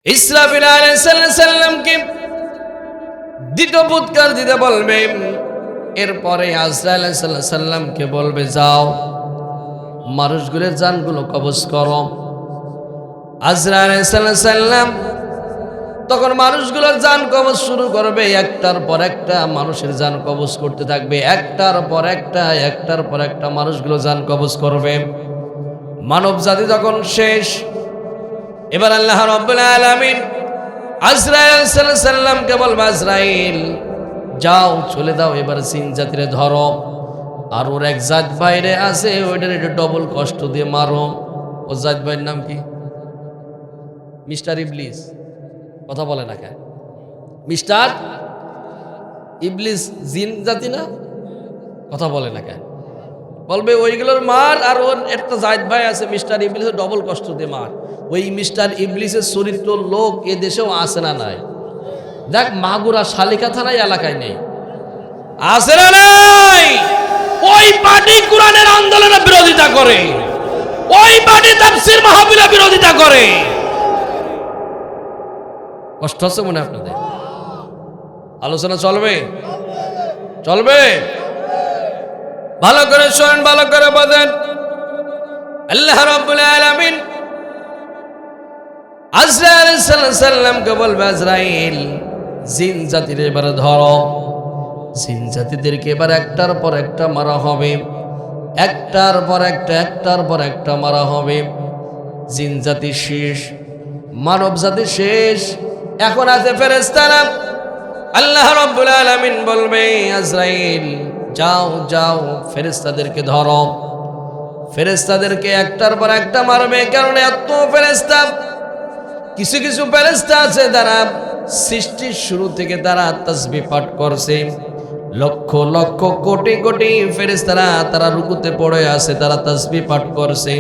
ইসরাফিল আলাইহিস সালামকে দ্বিতীয় ফুৎকার দিতে বলবে। এরপরে আজরাইল আলাইহিস সালামকে বলবে, যাও মানুষগুলোর জানগুলো কবজ করো। আজরাইল আলাইহিস সালাম তখন মানুষগুলোর জান কবজ শুরু করবে। একটার পর একটা মানুষের জান কবজ করতে থাকবে, একটার পর একটা মানুষগুলো জান কবজ করবে। মানব জাতি যখন শেষ, এবার আল্লাহ রাব্বুল আলামিন আজরাইল আলাইহিস সালামকে বলবে, আজরাইল যাও চলে দাও, এবার জিন জাতিরে ধরো। আর ওর এক জাত বাইরে আছে, ওইটার একটু ডবল কষ্ট দিয়ে মারো। ও জাত ভাইয়ের নাম কি? মিস্টার ইবলিস। কথা বলে না কেন? মিস্টার ইবলিস জিন জাতি না? কথা বলে না কেন? বলবে ওইগুলোর মার। আর ওর একটা জাত ভাই আছে মিস্টার ইবলিসের, ডবল কষ্ট দিয়ে মার। ওই মিস্টার ইবলিসের চরিত্র লোক এ দেশেও আছে না নাই? দেখ, মাগুরা শালিকা থানায় এলাকায় নেই, আছে না নাই? ওই পার্টি কোরআনের আন্দোলনের বিরোধিতা করে, ওই পার্টি তাফসীর মাহফিলের বিরোধিতা করে। কষ্ট হচ্ছে মনে আপনাদের? আলোচনা চলবে? চলবে? ভালো করে শোনেন, ভালো করে বোঝেন। আল্লাহ রাব্বুল আলামিন আজরাইল আলাইহিস সালামকে বলবে, আজরাইল জিন জাতির এবার ধরো। জিন জাতিদেরকে এবার একটার পর একটা মারা হবে, একটার পর একটা মারা হবে। জিন জাতি শেষ, মানব জাতি শেষ, এখন আছে ফেরেশতারা। আল্লাহ রাব্বুল আলামিন বলবে, আজরাইল যাও যাও ফেরেশতাদেরকে ধরো। ফেরেশতাদেরকে একটার পর একটা মারবে, কারণ এত ফেরেশতা। কিছু কিছু ফেরেশতা আছে যারা সৃষ্টির শুরু থেকে তারা তাসবিহ পাঠ করছে। লক্ষ লক্ষ কোটি কোটি ফেরেশতারা তারা রুকুতে পড়ে আছে, তারা তাসবিহ পাঠ করছে।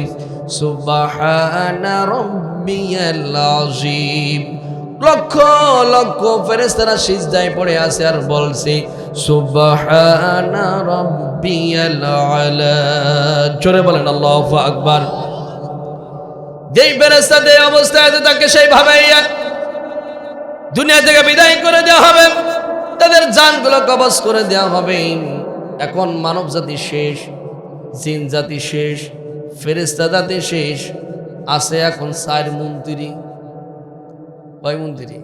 সুবহানা রাব্বিয়াল আযীম। লক্ষ লক্ষ ফেরেশতারা সিজদায় পড়ে আছে আর বলছে সুবহানা রাব্বিয়াল আলা। জোরে বলেন আল্লাহু আকবার। যেই ফেরেশতা যে অবস্থায় আছে তাকে সেইভাবেই দুনিয়া থেকে বিদায় করে দেওয়া হবে, তাদের জানগুলো কবজ করে দেওয়া হবে। এখন মানব জাতি শেষ, জিন জাতি শেষ, ফেরেশতা জাতি শেষ, আছে এখন 4 মন্ত্রী। কয় মন্ত্রী?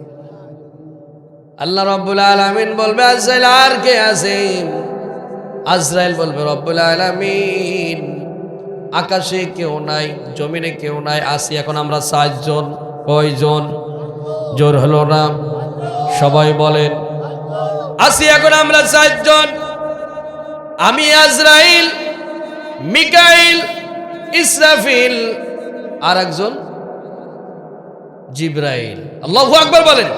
আল্লাহ রাব্বুল আলামিন বলবে, আজরাইল আর কে আছে? আজরাইল বলবে, রব্বুল আলামিন আকাশে কেউ নাই, জমিনে কেউ নাই, আসি এখন আমরা 7 জন। কয়জন? জোর হলো না? সবাই বলেন। আসি এখন আমরা 7 জন। আমি আজরাইল, মিকাইল, ইসরাফিল, আর একজন জিবরাইল। আল্লাহু আকবার বলেন।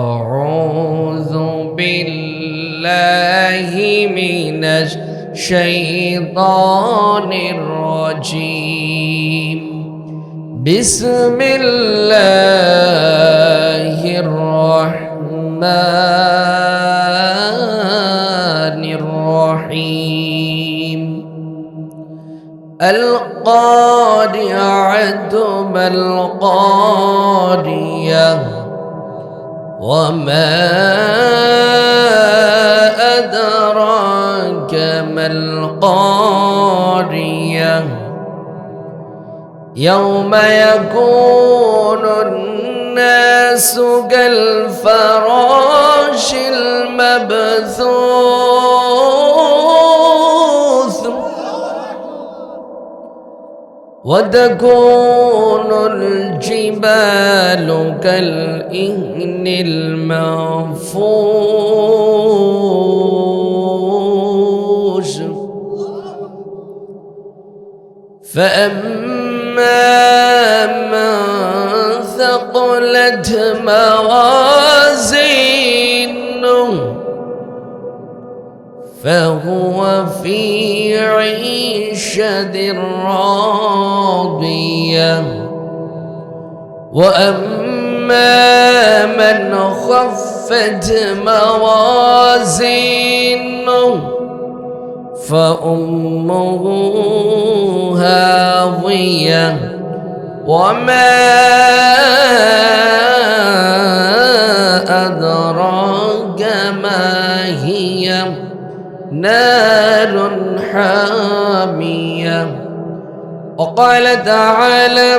আউযু বিল্লাহি মিনাশ শাইতানির রাজীম। বিসমিল্লাহির রাহমানির রাহিম। القارعة ما القارية وما أدراك ما القارية يوم يكون الناس كالفراش المبثوث وتكون الجبال كالإهن المنفوش فأما من ثقلت موازينه فهو في عيشة راضية وأما من خفت موازينه فأمه هاوية وما أدراك ما هي نار حامية وقال تعالى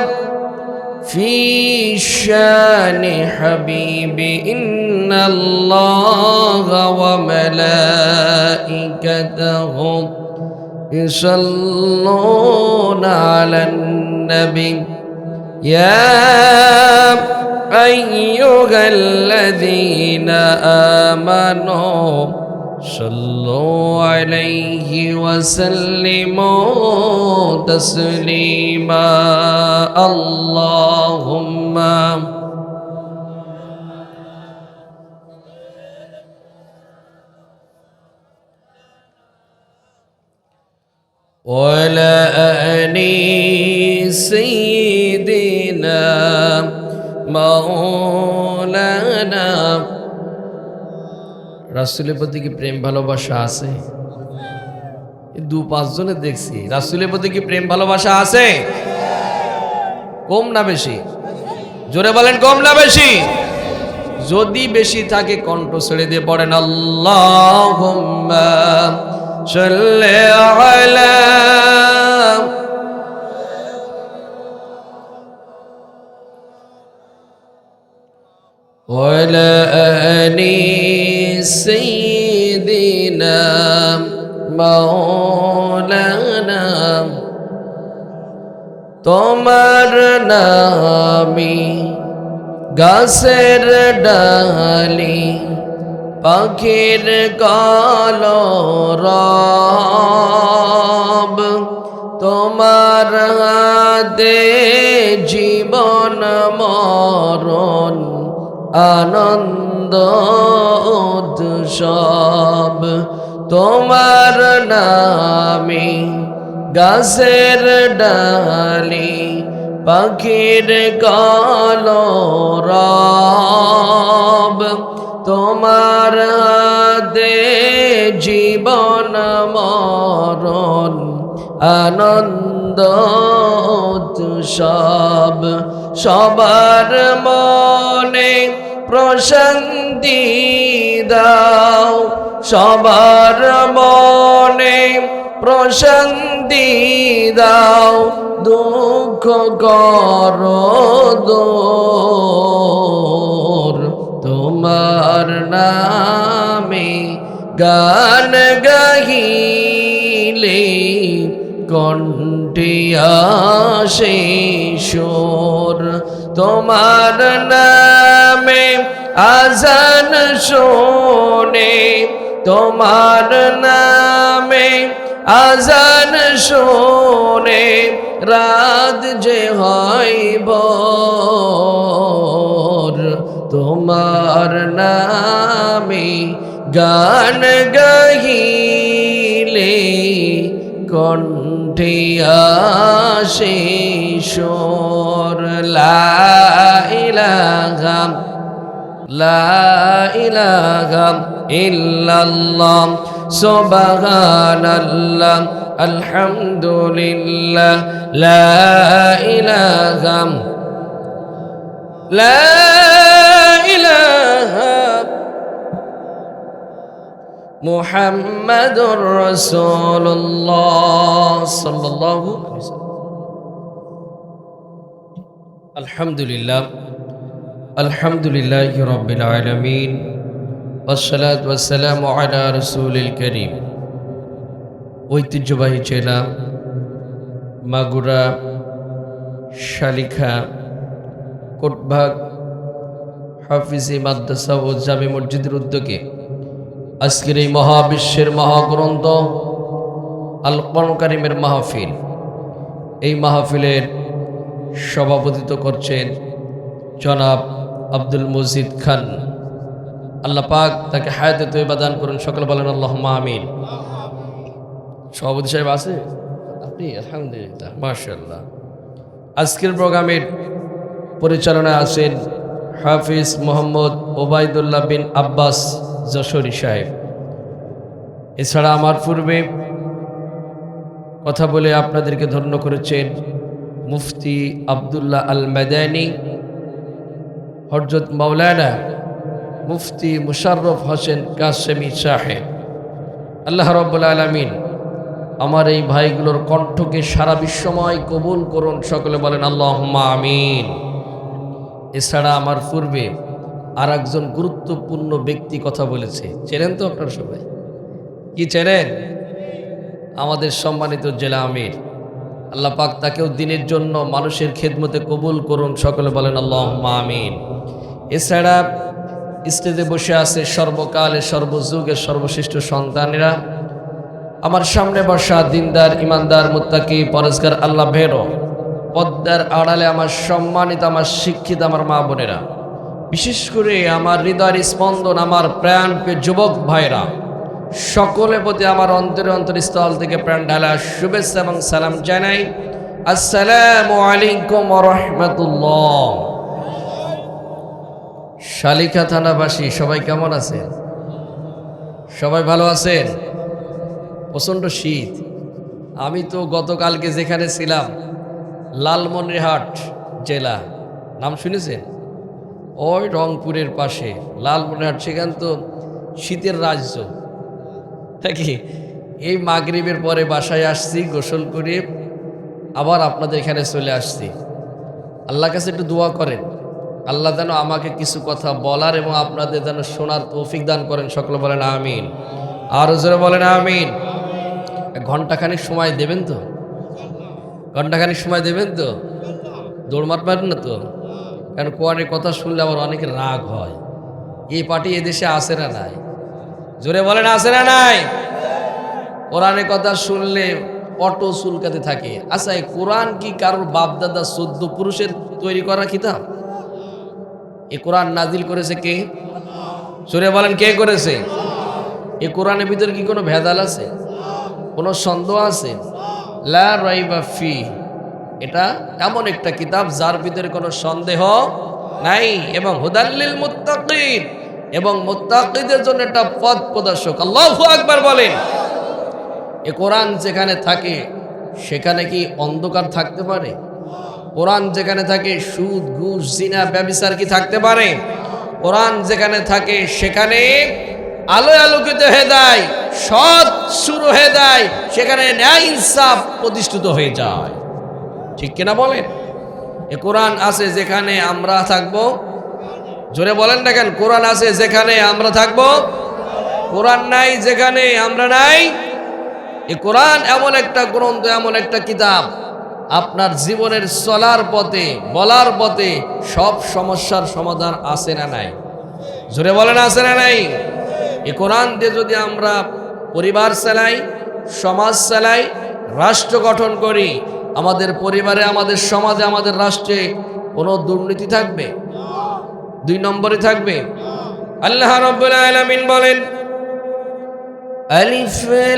في شان حبيبي إن الله وملائكته يصلون على النبي يا أيها الذين آمنوا صلوا عليه وسلموا تسليما اللهم وعلى آل سيدنا مولانا রাসূলের প্রতি কি প্রেম ভালোবাসা আছে? দু পাঁচজনে দেখছি রাসূলের প্রতি কি প্রেম ভালোবাসা আছে? কম না বেশি? জোরে বলেন, কম না বেশি? যদি বেশি থাকে কণ্ঠ ছেড়ে দিয়ে পড়েন আল্লাহুম্মা সাল্লি আলা ওয়ালা আলি সাইয়্যিদিনা মাওলানা তোমার নামে গাছের ডালি পাখির কলরব তোমার হাতে জীবন মরণ আনন্দ উৎসব তোমার নামে গাছের ডালি পাখির কলরব তোমার হাতে জীবন মরণ আনন্দ উৎসব সবার মনে প্রশান্তি দাও সবার মনে প্রশান্তি দাও দুঃখ করো দূর তোমার নামে গান গাহিলে কণ্ঠে আসে সুর তোমার নামে আজান শোনে তোমার নামে আজান শোনে রাত যে হয় ভোর তোমার নামে গান গাহিলে কণ্ঠে আসে সুর লা ইলাহা ইল্লাল্লাহ সুবহানাল্লাহ আলহামদুলিল্লাহ লা ইলাহা মুহাম্মাদুর রাসূলুল্লাহ সাল্লাল্লাহু আলাইহি ওয়াসাল্লাম আলহামদুলিল্লাহি রাব্বিল আলামিন ওয়াসসালাতু ওয়াসসালামু আলা রাসূলিল কারীম ঐতিহ্যবাহী জেলা মাগুরা শালিখা কোটবাগ হাফিজি মাদ্রাসা ও জামে মসজিদের উদ্যোগে আজকের এই মহাবিশ্বের মহাগ্রন্থ আল কোরআন কারীমের মাহফিল এই মাহফিলের সভাপতিত্ব করছেন জনাব আব্দুল মজিদ খান আল্লাহ পাক তাকে হায়াতে তয়্যিবা দান করুন সকলে বলেন আল্লাহুম্মা আমিন সভাপতি সাহেব আছে আপনি আলহামদুলিল্লাহ মাশাআল্লাহ আজকের প্রোগ্রামের পরিচালনায় আছেন হাফিজ মোহাম্মদ ওবায়দুল্লাহ বিন আব্বাস যশোরী সাহেব এছাড়া আমার পূর্বে কথা বলে আপনাদেরকে ধন্য করেছেন মুফতি আব্দুল্লাহ আল মাদানী, হযরত মাওলানা মুফতি মুশাররফ হোসেন কাসেমি সাহেব, আল্লাহ রাব্বুল আলামিন আমার এই ভাইগুলোর কণ্ঠকে সারা বিশ্বময় কবুল করুন। সকলে বলেন আল্লাহুম্মা আমিন। এছাড়া আমার পূর্বে আর একজন গুরুত্বপূর্ণ ব্যক্তি কথা বলেছে, চেনেন তো আপনারা সবাই? কি চেনেন? আমাদের সম্মানিত জেলা আমির, আল্লাহ পাক তাকেও দিনের জন্য মানুষের খেদমতে কবুল করুন। সকলে বলেন আল্লাহুম্মা আমিন। এছাড়া স্টেজে বসে আছে সর্বকালের সর্বযুগের সর্বশ্রেষ্ঠ সন্তানেরা, আমার সামনে বসা দিনদার ইমানদার মুত্তাকি পরেজগার আল্লাহ ভেরো, পদ্মার আড়ালে আমার সম্মানিত আমার শিক্ষিত আমার মা বোনেরা, বিশেষ করে আমার হৃদয়ের স্পন্দন আমার প্রাণপ্রিয় যুবক ভাইরা, সকলের প্রতি আমার অন্তরস্থল থেকে প্রাণ ঢালা শুভেচ্ছা এবং সালাম জানাই। আসসালামু আলাইকুম ওয়া রাহমাতুল্লাহ। শালিখা থানাবাসী সবাই কেমন আছেন? সবাই ভালো আছেন? প্রচণ্ড শীত। আমি তো গতকালকে যেখানে ছিলাম লালমনিরহাট জেলা, নাম শুনেছেন? ওই রংপুরের পাশে লালমনিরহাট, সেখান তো শীতের রাজ্য নাকি। এই মাগরিবের পরে বাসায় আসছি, গোসল করে আবার আপনাদের এখানে চলে আসছি। আল্লাহর কাছে একটু দোয়া করেন, আল্লাহ যেন আমাকে কিছু কথা বলার এবং আপনাদের যেন শোনার তৌফিক দান করেন। সকলে বলেন আমিন। আরো জোরে বলেন আমিন। ঘন্টাখানিক সময় দেবেন তো? ঘন্টাখানিক সময় দেবেন তো? দৌড় মারবেন না তো? কারণ কোরআনের কথা শুনলে আবার অনেকের রাগ হয়। এই পার্টি এদেশে আসে না নাই? জোরে বলেন আসে না নাই? কোরআনের কথা শুনলে অটো চুলকাতে থাকে। আচ্ছা, এই কোরআন কি কারোর বাপদাদা 14 পুরুষের তৈরি করা কিতাব? এই কোরআন নাজিল করেছে কে? জোরে বলেন কে করেছে? এই কোরআনের ভিতরে কি কোনো ভেজাল আছে? কোনো সন্দেহ আছে? লা রাইবা ফি, এটা এমন একটা কিতাব যার ভিতরে কোনো সন্দেহ নাই, এবং হুদাল্লিল মুত্তাকিন, এবং মুত্তাকিদের জন্য একটা পথ প্রদর্শক। আল্লাহু আকবার বলেন। এই কোরআন যেখানে থাকে সেখানে কি অন্ধকার থাকতে পারে? কোরআন যেখানে থাকে সুদ ঘুষ জিনা ব্যভিচার কি থাকতে পারে? কোরআন যেখানে থাকে সেখানে আলোয় আলোকিত হয়ে যায়, সৎ শুরু হয়ে যায়, সেখানে ন্যায় ইনসাফ প্রতিষ্ঠিত হয়ে যায়। ঠিক কিনা বলেন? এ কোরআন আছে যেখানে আমরা থাকবো, জোরে বলেন না কেন? কোরআন আছে যেখানে আমরা থাকবো, কোরআন নাই যেখানে আমরা নাই। এ কোরআন এমন একটা গ্রন্থ, এমন একটা কিতাব, আপনার জীবনের চলার পথে বলার পথে সব সমস্যার সমাধান আছে না নাই? জোরে বলেন আছে না নাই? এই কোরআন দিয়ে যদি আমরা পরিবার চালাই, সমাজ চালাই, রাষ্ট্র গঠন করি, আমাদের পরিবারে, আমাদের সমাজে, আমাদের রাষ্ট্রে কোনো দুর্নীতি থাকবে? 2 নম্বরে থাকবে। আল্লাহ রাব্বুল আলামিন বলেন, আলিফ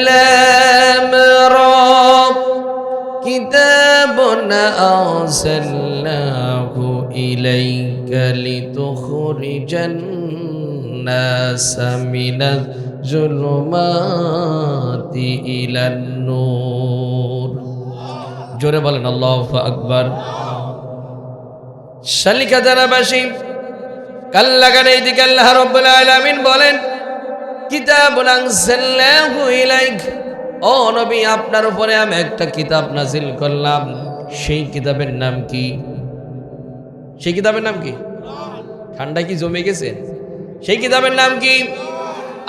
লাম রা কিতাবুন আরসালনাহু ইলাইকা লিতুখরিজান নাসা মিনাজ জুলুমাতি ইলান নূর। জোরে বলেন আল্লাহু আকবার। শালিকা জানাবাসী কাল লাগান এইদিকে আল্লাহ রাব্বুল আলামিন বলেন, কিতাবুন আনজালনাহু ইলাইক, ও নবী আপনার উপরে আমি একটা কিতাব নাজিল করলাম। সেই কিতাবের নাম কি? সেই কিতাবের নাম কি? ঠান্ডায় কি জমে গেছে? সেই কিতাবের নাম কি?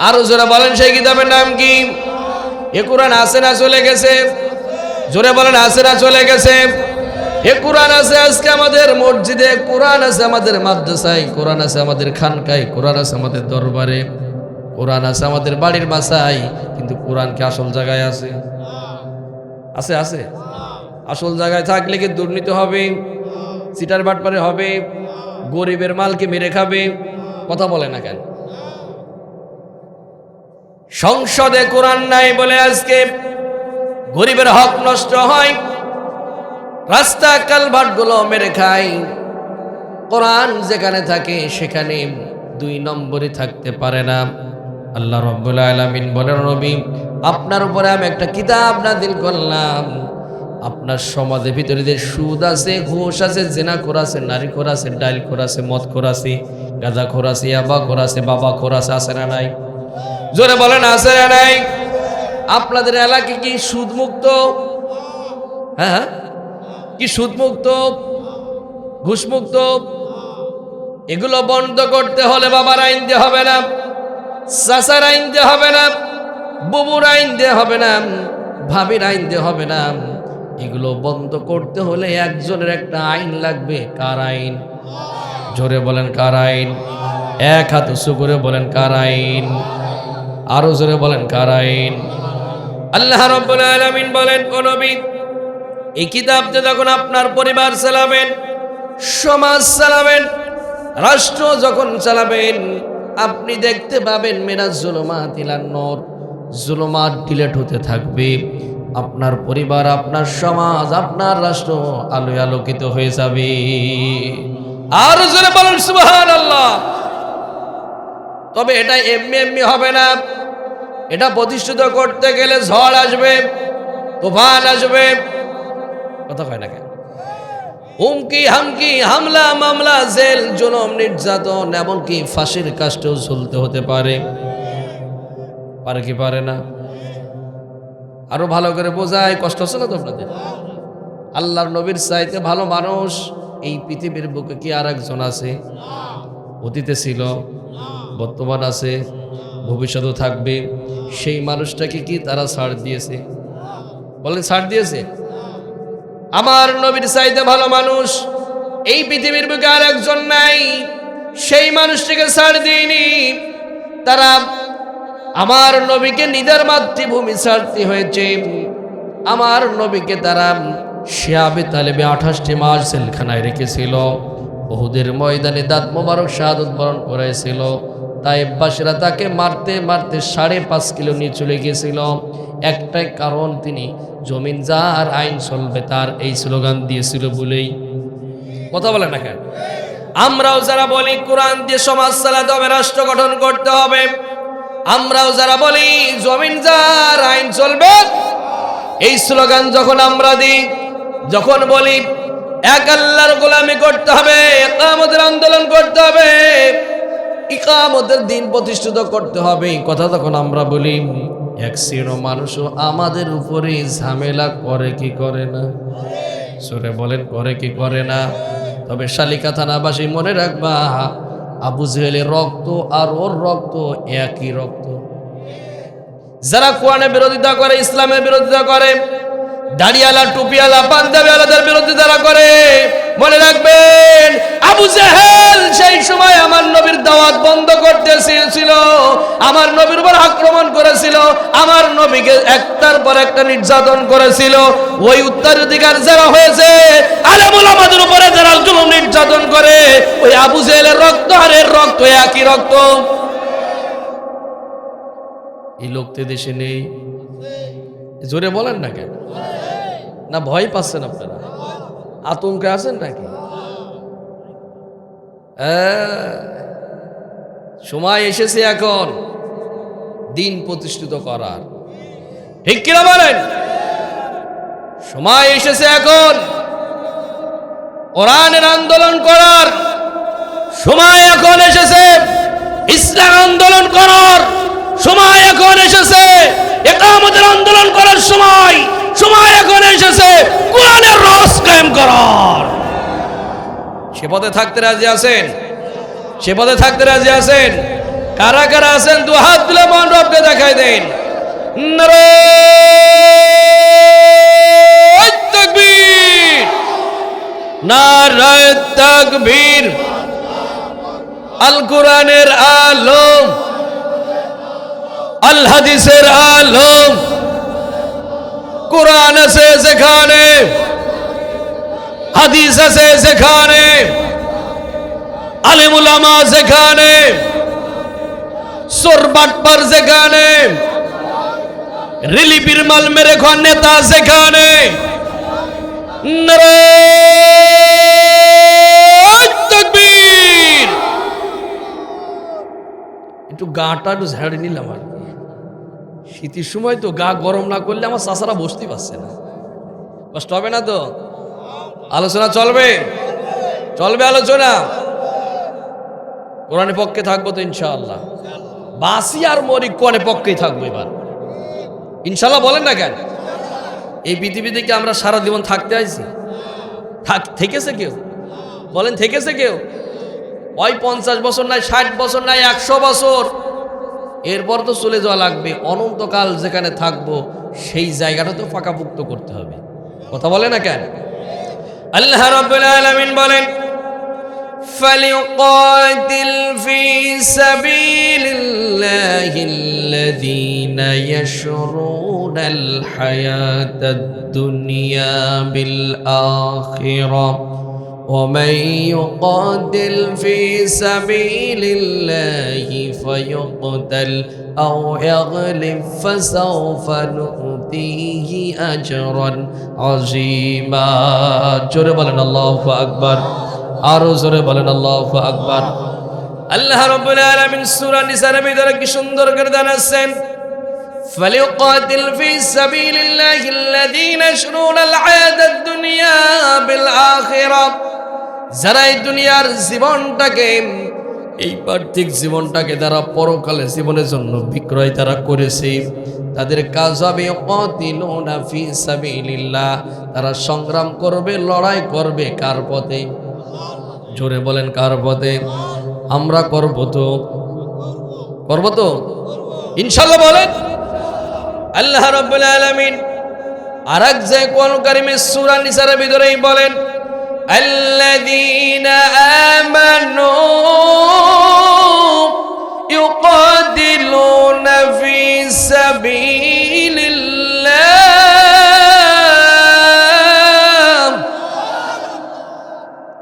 আরো জোরে বলেন, সেই কিতাবের নাম কি? এ কোরআন আছে না চলে গেছে? জোরে বলেন আছে না চলে গেছে? এ কোরআন আছে আজকে আমাদের মসজিদে, কোরআন আছে আমাদের মাদ্রাসায়, কোরআন আছে আমাদের খানকায়, কোরআন আছে আমাদের দরবারে, কোরআন আছে আমাদের বাড়ির বাসায়। কিন্তু কোরআন কি আসল জায়গায় আছে? আছে? আছে? আসল জায়গায় থাকলে কি দুর্নীতি হবে, চিটার বাটপারে হবে, গরিবের মালকে মেরে খাবে? কথা বলে না কেন? সংসদে কোরআন নাই বলে আজকে গরিবের হক নষ্ট হয়, রাস্তা কালভার্ট গুলো মেরে খায়। কোরআন যেখানে থাকে সেখানে 2 নম্বরে থাকতে পারে না। আল্লাহ রাব্বুল আলামিন বলেন, নবী আপনার উপরে আমি একটা কিতাব নাযিল করলাম। আপনার সমাজের ভিতরে যে সুদ আছে, ঘুষ আছে, জেনাখোর আছে, নারীখোর আছে, ডাইলখোর আছে, মদখোর আছে, গাঁজাখোর আছে, ইয়াবাখোর আছে, বাবাখোর আছে না নাই? জোরে বলেন আছে না নাই? আপনাদের এলাকা কি সুদ মুক্ত? হ্যাঁ, কি সুদ মুক্ত, ঘুষ মুক্ত? এগুলো বন্ধ করতে হলে বাবার আইন দিয়ে হবে না, চাচার আইন দিয়ে হবে না, বুবুর আইন দিয়ে হবে না, ভাবির আইন দিয়ে হবে না। এগুলো বন্ধ করতে হলে একজনের একটা আইন লাগবে। কার আইন? জোরে বলেন কার আইন? এক হাত উঁচু করে বলেন কার আইন? আরো জোরে বলেন কার আইন? আল্লাহ রাব্বুল আলামিন বলেন, ও নবী, এই কিতাবটা যখন আপনার পরিবার চালাবেন, সমাজ চালাবেন, রাষ্ট্র যখন চালাবেন, আপনি দেখতে পাবেন মিনাজ জুলুমাত ইলান নূর, জুলুমাত ডিলেট হতে থাকবে। আপনার পরিবার, আপনার সমাজ, আপনার রাষ্ট্র আলোয় আলোকিত হয়ে যাবে। আর জোরে বলেন সুবহানাল্লাহ। তবে এটা এমনি এমনি হবে না। এটা প্রতিষ্ঠিত করতে গেলে ঝড় আসবে, তুফান আসবে। কথা কয় না কেন? হুমকি হামকি, হামলা মামলা, জেল, জুলুম, নির্যাতন, এমনকি ফাঁসির কাষ্ঠেও ঝুলতে হতে পারে। পারে কি পারে না? আরো ভালো করে বোঝায়, কষ্ট হচ্ছে না তো আপনাদের? আল্লাহর নবীর চাইতে ভালো মানুষ এই পৃথিবীর বুকে কি আর একজন আছে? অতীতে ছিল, বর্তমান আছে, ভবিষ্যতেও থাকবে। সেই মানুষটাকে কি তারা ছাড় দিয়েছে? বলেন ছাড় দিয়েছে? আমার নবীর চাইতে ভালো মানুষ এই পৃথিবীর বুকে আর একজন নাই। সেই মানুষটিকে ছাড় দিইনি। তারা আমার নবীকে নিজের মাতৃভূমি ছাড়তে হয়েছে। আমার নবীকে তারা শিয়াবে তালেবে 28টি মাস জেলখানায় রেখেছিল। উহুদের ময়দানে দাঁত মোবারক শাহাদত বরণ করেছিল। তায়েফবাসীরা তাকে মারতে মারতে 5.5 কিলো নিয়ে চলে গিয়েছিল। একটাই কারণ, তিনি জমিন যার আইন চলবে তার, এই স্লোগান দিয়েছিল বলেই। কথা বলে না কেন? আমরাও যারা বলি কোরআন দিয়ে সমাজ চালাতে হবে, রাষ্ট্র গঠন করতে হবে, আমরাও যারা বলি জমিন যার আইন চলবে, এই স্লোগান যখন আমরা দিই, যখন বলি এক আল্লাহর গোলামি করতে হবে, ইকামতের আন্দোলন করতে হবে, ইকামতের দিন প্রতিষ্ঠিত করতে হবে, কথা যখন আমরা বলি, এক শ্রেণী মানুষও আমাদের উপরে ঝামেলা করে কি করে না? সরে বলেন করে কি করে না? তবে শালিকা থানাবাসী মনে রাখবা, আবু জেহেলের রক্ত আর ওর রক্ত একই রক্ত। যারা কোরআনের বিরোধিতা করে, ইসলামের বিরোধিতা করে, দাড়িওয়ালা, টুপিওয়ালা, পাঞ্জাবিওয়ালাদের বিরোধিতা যারা করে, মনে রাখবেন আবু জেহেল সেই সময় আমার নবীর দাওয়াত বন্ধ করতে চেয়েছিল, আমার নবীর উপর আক্রমণ করেছিল, আমার নবীকে একটার পর একটা নির্যাতন করেছিল। ওই উত্তরাধিকার যারা হয়েছে, আলেম ওলামাদের উপরে যারা জুলুম নির্যাতন করে, ওই আবু জেহেলের রক্ত আর এর রক্ত একই রক্ত। এই লোকতে দেশে নেই। জোরে বলেন না কেন? না ভয় পাচ্ছেন আপনারা? আতঙ্কে আছেন নাকি? সময় এসেছে এখন দিন প্রতিষ্ঠিত করার। ঠিক কিনা বলেন? সময় এসেছে এখন কোরআনের আন্দোলন করার সময় এখন এসেছে, ইসলাম আন্দোলন করার সময় এখন এসেছে, ইকামতের আন্দোলন করার সময় এখন এসেছে, কোরআনের রস কায়েম করার। সে পথে থাকতে রাজি আছেন? সে পথে থাকতে রাজি আছেন? কারা কারা আছেন? দু হাত তুলে মন রবকে দেখাই দেন। নারায়ে তাকবীর, নারায়ে তাকবীর। আল কোরআনের আলো, আল হাদিসের আলো, কোরআন আছে যেখানে, হাদিস আছে যেখানে, আলেম উলামা যেখানে, চোর বাটপার যেখানে, রিলিফের মাল মেরে খাওয়া নেতা যেখানে, নারায়ে তাকবীর। একটু গাটা একটু ঝাড়ে নিলাম আর কি। শীতের সময় তো গা গরম না করলে আমার চাচারা বসতে পারছে না। কষ্ট হবে না তো? আলোচনা চলবে, চলবে আলোচনা। কোরআনের পক্ষে থাকবো তো ইনশাআল্লাহ। বাসি আর মরি কোরআনের পক্ষেই থাকবো এবার ইনশাআল্লাহ। বলেন না কেন? এই পৃথিবীতে কি আমরা সারা জীবন থাকতে আইছি? থেকেছে কেউ? বলেন থেকেছে কেউ? ওই 50 বছর নাই, 60 বছর নাই, 100 বছর, এরপর তো চলে যাওয়া লাগবে। অনন্তকাল যেখানে থাকবো সেই জায়গাটা তো পাকাপুক্ত করতে হবে। কথা বলে না কেন? আল্লাহ রাব্বুল আলামিন বলেন, فَلْيُقَاتِلْ فِي سَبِيلِ اللَّهِ الَّذِينَ يَشْرُونَ الْحَيَاةَ الدُّنْيَا بِالْآخِرَةِ وَمَنْ يُقَاتِلْ فِي سَبِيلِ اللَّهِ فَيُقْتَلْ أَوْ يَغْلِبْ فَسَوْفَ نُؤْتِيهِ أَجْرًا عَظِيمًا। জোরে বলেন আল্লাহু আকবার। আরো জোরে বলেন আল্লাহু আকবার। আল্লাহ রাব্বুল আলামিন সূরা নিসার ভিতরে কি সুন্দর করে জানাচ্ছেন, ফালিউকাতিল ফি সাবিলিল্লাহি আল্লাযীনা ইয়াশরুনাল হায়াতাদ দুনিয়া বিল আখিরাহ। যারা এই দুনিয়ার জীবনটাকে, এই পার্থিব জীবনটাকে তারা পরকালের জীবনের জন্য বিক্রয় তারা করেছে, তাদের কাজ হবে ইয়াকাতিলুনা ফি সাবিলিল্লাহ, তারা সংগ্রাম করবে, লড়াই করবে কার পথে? জোরে বলেন কার পথে? আমরা করব তো, করব তো ইনশাআল্লাহ। বলেন আল্লাহ রাব্বুল আলামিন আরেক জায়গায় কোরআন কারীমের সূরা নিসার ভিতরেই বলেন, আল্লাযীনা আমানু ইউকাতিলুনা ফি সাবিলিল্লাহ।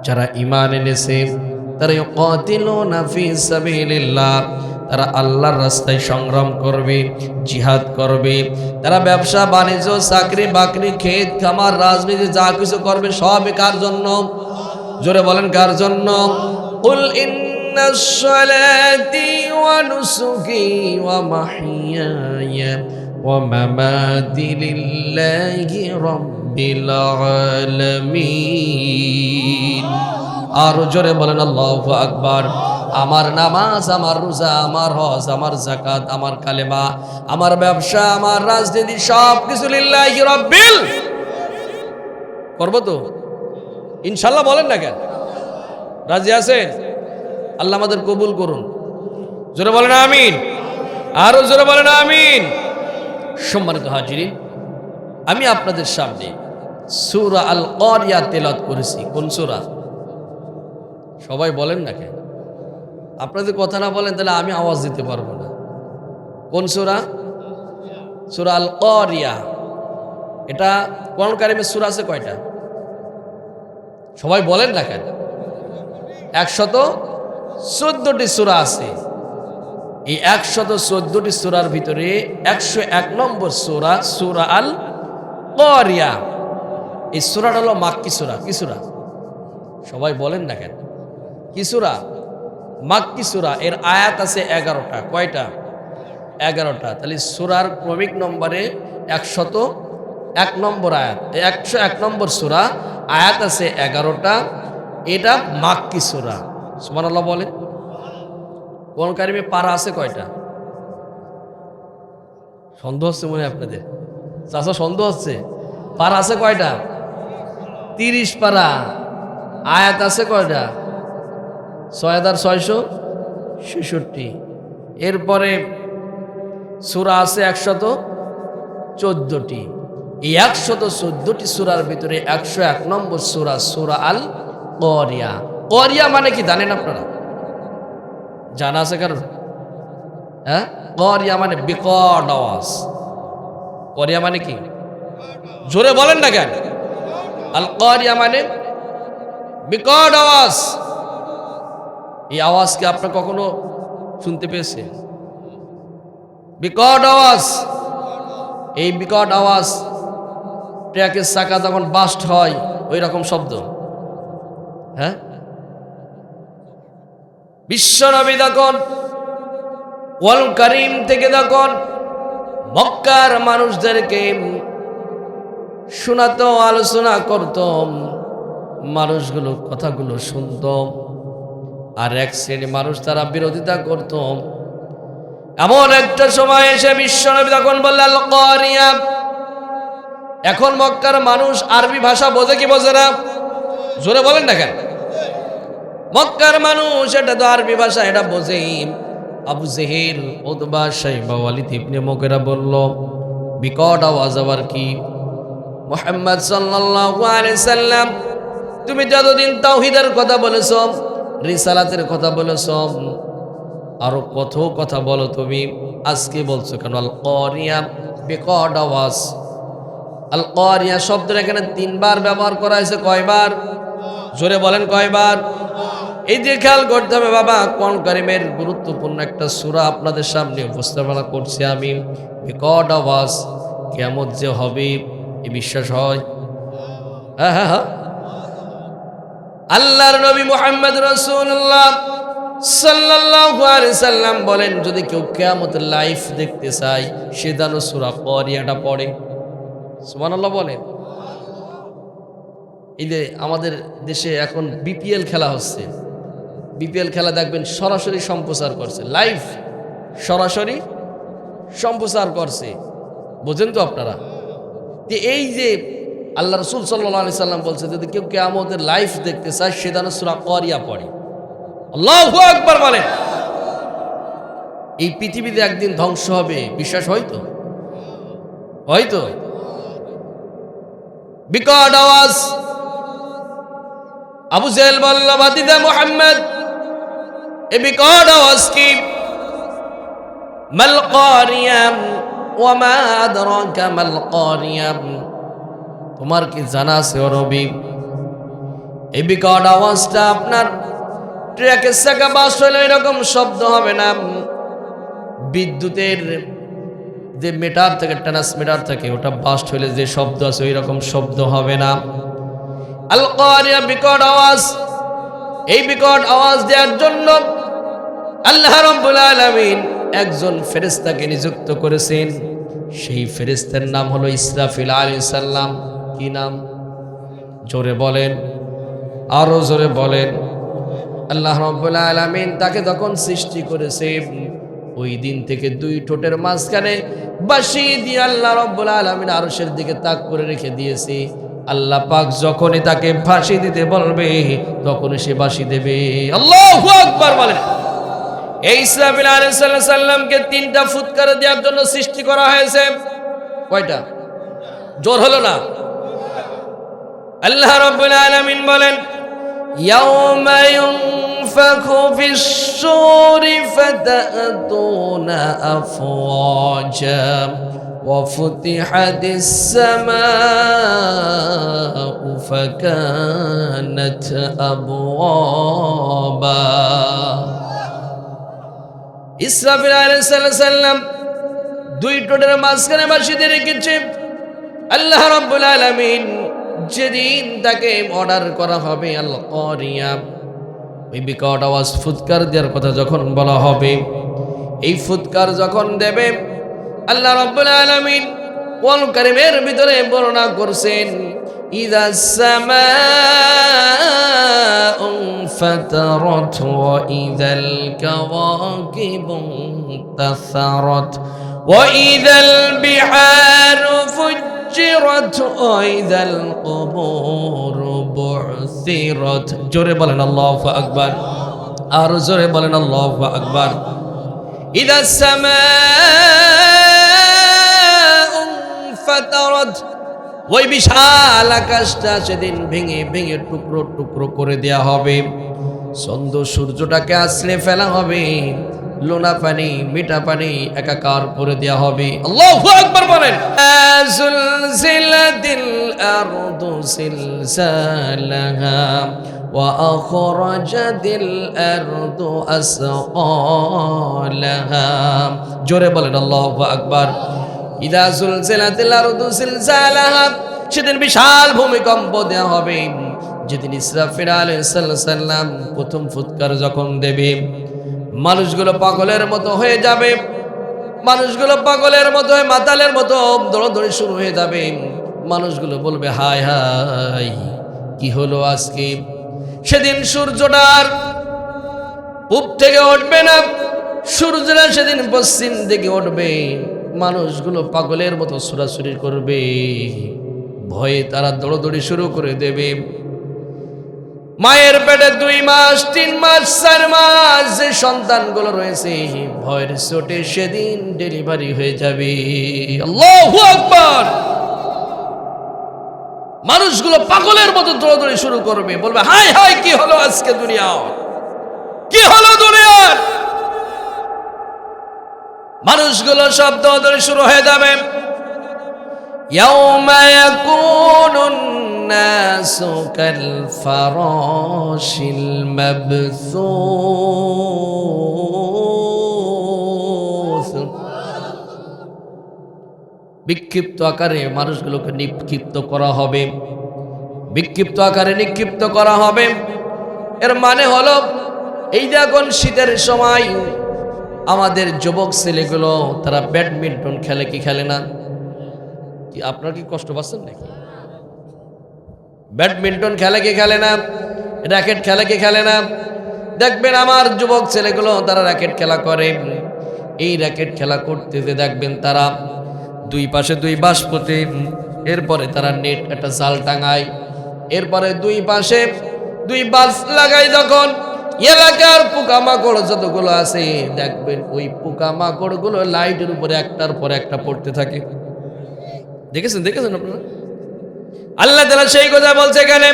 যারা ঈমান এনেছে তারা ইউকাতিলুনা ফি সাবিলিল্লাহ, তারা আল্লাহর রাস্তায় সংগ্রাম করবে, জিহাদ করবে। তারা ব্যবসা বাণিজ্য, চাকরি বাকরি, ক্ষেত খামার, রাজনীতি যা কিছু করবে সবই কার জন্য? জোরে বলেন কার জন্য? কুল ইন্নাস সালাতি ওয়া নুসুকি ওয়া মাহইয়ায়া ওয়া মামাতি লিল্লাহি রাব্বিল আলামিন। আর জোরে বলেন আল্লাহু আকবার। আমার নামাজ, আমার রোজা, আমার হজ, আমার যাকাত, আমার কালেমা, আমার ব্যবসা, আমার রাজনীতি সব কিছু লিল্লাহি রাব্বিল। করব তো ইনশাআল্লাহ। বলেন না কেন? রাজি আছেন? আল্লাহ আমাদের কবুল করুন। জোরে বলেন আমিন। আরো জোরে বলেন আমিন। সম্মানিত হাজিরিন, আমি আপনাদের সামনে সূরা আল কারিয়া তেলাওয়াত করেছি। কোন সূরা? সবাই বলেন না কেন? আপনাদের কথা না বলেন তাহলে আমি আওয়াজ দিতে পারবো না। কোন সূরা? সূরা আল কারিয়া। এটা কোরআন কারীমের সূরা আছে কয়টা? সবাই বলেন না কেন? 114টি সূরা আছে। এই 114টি সূরার ভিতরে 101 নম্বর সূরা সূরা আল কারিয়া। এই সূরাটা হলো মাক্কি সূরা। কি সূরা? সবাই বলেন না কেন? কি সূরা? মাক্কি সূরা। এর আয়াত আছে 11টা। কয়টা? 11টা। তাহলে সূরার ক্রমিক নম্বরে 101 নম্বর আয়াত। 101 নম্বর সূরা, আয়াত আছে 11টা। এটা মাক্কি সূরা। সুবহানাল্লাহ বলেন। কোরআন কারীমে পারা আছে কয়টা? সন্দেহ হচ্ছে মনে আপনাদের? চাচা সন্দেহ হচ্ছে? পারা আছে কয়টা? 30 পারা। আয়াত আছে কয়টা? 6666। এরপরে সূরা আছে 114টি। এই 114টি সূরার ভিতরে 101 নম্বর সূরা সূরা আল কারিয়া। কারিয়া মানে কি জানেন আপনারা? জানা আছে কারণ? হ্যাঁ, কারিয়া মানে বিকট আওয়াজ। কারিয়া মানে কি? জোরে বলেন না কেন? আল কারিয়া মানে বিকট আওয়াজ। এই আওয়াজকে আপনার কখনো শুনতে পেয়েছেন? বিকট আওয়াজ। এই বিকট আওয়াজ ট্রাকের চাকা যখন বাস্ট হয় ওই রকম শব্দ। হ্যাঁ, বিশ্বনবী যখন কোরআন কারীম থেকে যখন মক্কার মানুষদেরকে শোনাতো, আলোচনা করত, মানুষগুলো কথাগুলো শুনত, আর এক শ্রেণী মানুষ তারা বিরোধিতা করত। এমন একটা সময় এসে বিশ্বনবী তখন বললেন আল কারিয়া। এখন মক্কার মানুষ আরবি ভাষা বোঝে কি বোঝে না? জোরে বলেন না কেন? মক্কার মানুষ এটা তো আরবি ভাষা, এটা বোঝে। আবু জেহেল, উতবা, শাইবা, ওয়ালিদ ইবনে মুগীরা বলল, বিকট আওয়াজ আবার কি? মুহাম্মদ সাল্লাল্লাহু আলাইহি সাল্লাম, তুমি যতদিন তাওহীদের কথা বলেছো, রিসালাতের কথা বলেছো, আরো কত কথা বলো তুমি, আজকে বলছো কেন আল কারিয়া? বিকট আওয়াজ। আল কারিয়া শব্দের এখানে 3 বার ব্যবহার করা হয়েছে। কয়বার? জোরে বলেন কয়বার? এই যে খেয়াল করতে হবে বাবা, কোরআন কারীমের গুরুত্বপূর্ণ একটা সূরা আপনাদের সামনে উপস্থাপনা করছি আমি। বিকট আওয়াজ, কিয়ামত যে হবে এই বিশ্বাস হয়? হ্যাঁ। আল্লাহর নবী মুহাম্মদ রাসূলুল্লাহ সাল্লাল্লাহু আলাইহি সাল্লাম বলেন, যদি কেউ কিয়ামতের লাইভ দেখতে চায় সে যেন সূরা কারিয়াটা পড়ে। সুবহানাল্লাহ বলেন। এই যে আমাদের দেশে এখন বিপিএল খেলা হচ্ছে, বিপিএল খেলা দেখবেন সরাসরি সম্প্রচার করছে, লাইভ সরাসরি সম্প্রচার করছে। বোঝেন তো আপনারা? এই যে আল্লাহ রাসূল সাল্লাল্লাহু আলাইহি সাল্লাম বলছে, যদি কেউ কিয়ামতের লাইভ দেখতে চায় সে যেন সূরা কারিয়া পড়ে। আল্লাহু আকবার বলেন। এই পৃথিবীতে একদিন ধ্বংস হবে, বিশ্বাস হয়তো? হয়তো। বিকট আওয়াজ। আবু জেহেল বলল, বাতিদা মুহাম্মদ, এই বিকট আওয়াজ কি? মাল কারিয়া ওয়া মা আদরাকা মাল কারিয়া, তোমার কি জানা আছে ও নবী? এই বিকট আওয়াজটা আপনার ট্রাকের চাকা বাস হলে এরকম শব্দ হবে না, বিদ্যুতের যে মিটার থেকে, ট্রান্সমিটার থেকে, ওটা বাস্ট হলে যে শব্দ আছে ওই রকম শব্দ হবে না। আল কারিয়া বিকট আওয়াজ। এই বিকট আওয়াজ দেওয়ার জন্য আল্লাহ রাব্বুল আলামিন একজন ফেরেশতাকে নিযুক্ত করেছেন। সেই ফেরেশতার নাম হলো ইসরাফিল আলাইহিস সালাম। কি নাম? জোরে বলেন, আরো জোরে বলেন। আল্লাহ রাব্বুল আলামিন তাকে যখন সৃষ্টি করেছে, ওই দিন থেকে 2 ঠোঁটের মাঝখানে বাঁশি দিয়ে আল্লাহ রাব্বুল আলামিন আরশের দিকে তাক করে রেখে দিয়েছে। আল্লাহ পাক যখনই তাকে বাঁশি দিতে বলবে তখনই সে বাঁশি দেবে। আল্লাহু আকবার বলেন। এই ইসরাফিল আলাইহিস সালামকে 3টা ফুৎকার দেওয়ার জন্য সৃষ্টি করা হয়েছে। কয়টা? জোর হলো না? আল্লাহ রাব্বুল আলামিন বলেন, ইয়াউমা ইউনফাখু ফিস-সূরি ফাতাতুনা আফওয়াজা ওয়া ফুতিহাতিস সামাউ ফাকানাত আবওয়াবা। ইসরাফিল আলাইহিস সালাম 2 ঠোঁটের মাঝখানে বাঁশি দিয়ে রেখেছে। আল্লাহ রাব্বুল আলামিন যেদিন তাকে অর্ডার করা হবে আল কারিয়া, ওই বিকট আওয়াজ ফুৎকার দেওয়ার কথা যখন বলা হবে, এই ফুৎকার যখন দেবে, আল্লাহ রাব্বুল আলামিন কোরআন কারীমের ভিতরে বর্ণনা করছেন, ইযাস সামাউ ফাতারাত ওয়া ইযাল কাওয়াকিবু তাসারাত ওয়া ইযাল বিহারু ফুজ্জিরাত ওয়া ইযাল কুবুরু বু'সিরাত। জোরে বলেন আল্লাহু আকবার, আর জোরে বলেন আল্লাহু আকবার। ইযাস সামাউ ফাতারাত, ওই বিশাল আকাশটা সেদিন ভেঙে ভেঙে টুকরো টুকরো করে দেয়া হবে। চন্দ্র সূর্যটাকে আছড়ে ফেলা হবে, লোনা পানি মিঠা পানি একাকার করে দেয়া হবে। আল্লাহু আকবার বলেন। যুলজিলাতিল আরদু জিলজালাহা ওয়া আখরাজাতিল আরদু আসকালাহা। জোরে বলেন আল্লাহু আকবার। ইদা যুলজিলাতিল আরদু জিলজালাহা, সেদিন বিশাল ভূমিকম্প দেয়া হবে। যেদিন ইসরাফিল আলাইহিস সালাম প্রথম ফুৎকার যখন দেবে, মানুষগুলো পাগলের মতো হয়ে যাবে, মানুষগুলো পাগলের মতো হয়ে মাতালের মতো দৌড়াদৌড়ি শুরু হয়ে যাবে। মানুষগুলো বলবে হায় হায় কি হলো আজকে। সেদিন সূর্যটার পূব থেকে উঠবে না, সূর্যটা সেদিন পশ্চিম থেকে উঠবে। মানুষগুলো পাগলের মতো ছুটাছুটি করবে, ভয়ে তারা দৌড়দৌড়ি শুরু করে দেবে। মায়ের পেটে 2 মাস 3 মাস 4 মাস যে সন্তানগুলো রয়েছে ভয়ের চোটে সেদিন ডেলিভারি হয়ে যাবে। আল্লাহু আকবার। মানুষগুলো পাগলের মতো দৌড়াদৌড়ি শুরু করবে, বলবে হায় হায় কি হলো আজকে দুনিয়া, কি হলো দুনিয়ার। মানুষগুলো সব দৌড়াদৌড়ি শুরু হয়ে যাবে। ইয়াউমা ইয়াকুনুন নাসু কাল ফারাশিল মাবসুস। বিক্ষিপ্ত আকারে মানুষগুলোকে নিক্ষিপ্ত করা হবে, বিক্ষিপ্ত আকারে নিক্ষিপ্ত করা হবে। এর মানে হলো এই যে এখন শীতের সময় আমাদের যুবক ছেলেগুলো তারা ব্যাডমিন্টন খেলে কি খেলে না? কি আপনারা কি কষ্ট পাচ্ছেন নাকি? ব্যাডমিন্টন খেলে কি খেলে না? র্যাকেট খেলে কি খেলে না? দেখবেন আমার যুবক ছেলেগুলো তারা র্যাকেট খেলা করে। এই র্যাকেট খেলা করতে যে দেখবেন তারা 2 পাশে 2 বাঁশ পোতে, এরপরে তারা নেট একটা জাল টাঙায়, এরপরে 2 পাশে 2 বাঁশ লাগায়। যখন এলাকার পোকামাকড় যতগুলো আছে দেখবেন ওই পোকামাকড়গুলো লাইটের উপরে একটার পর একটা পড়তে থাকে। দেখেছেন আপনারা? আল্লাহ তাআলা সেই কথা বলছে এখানে,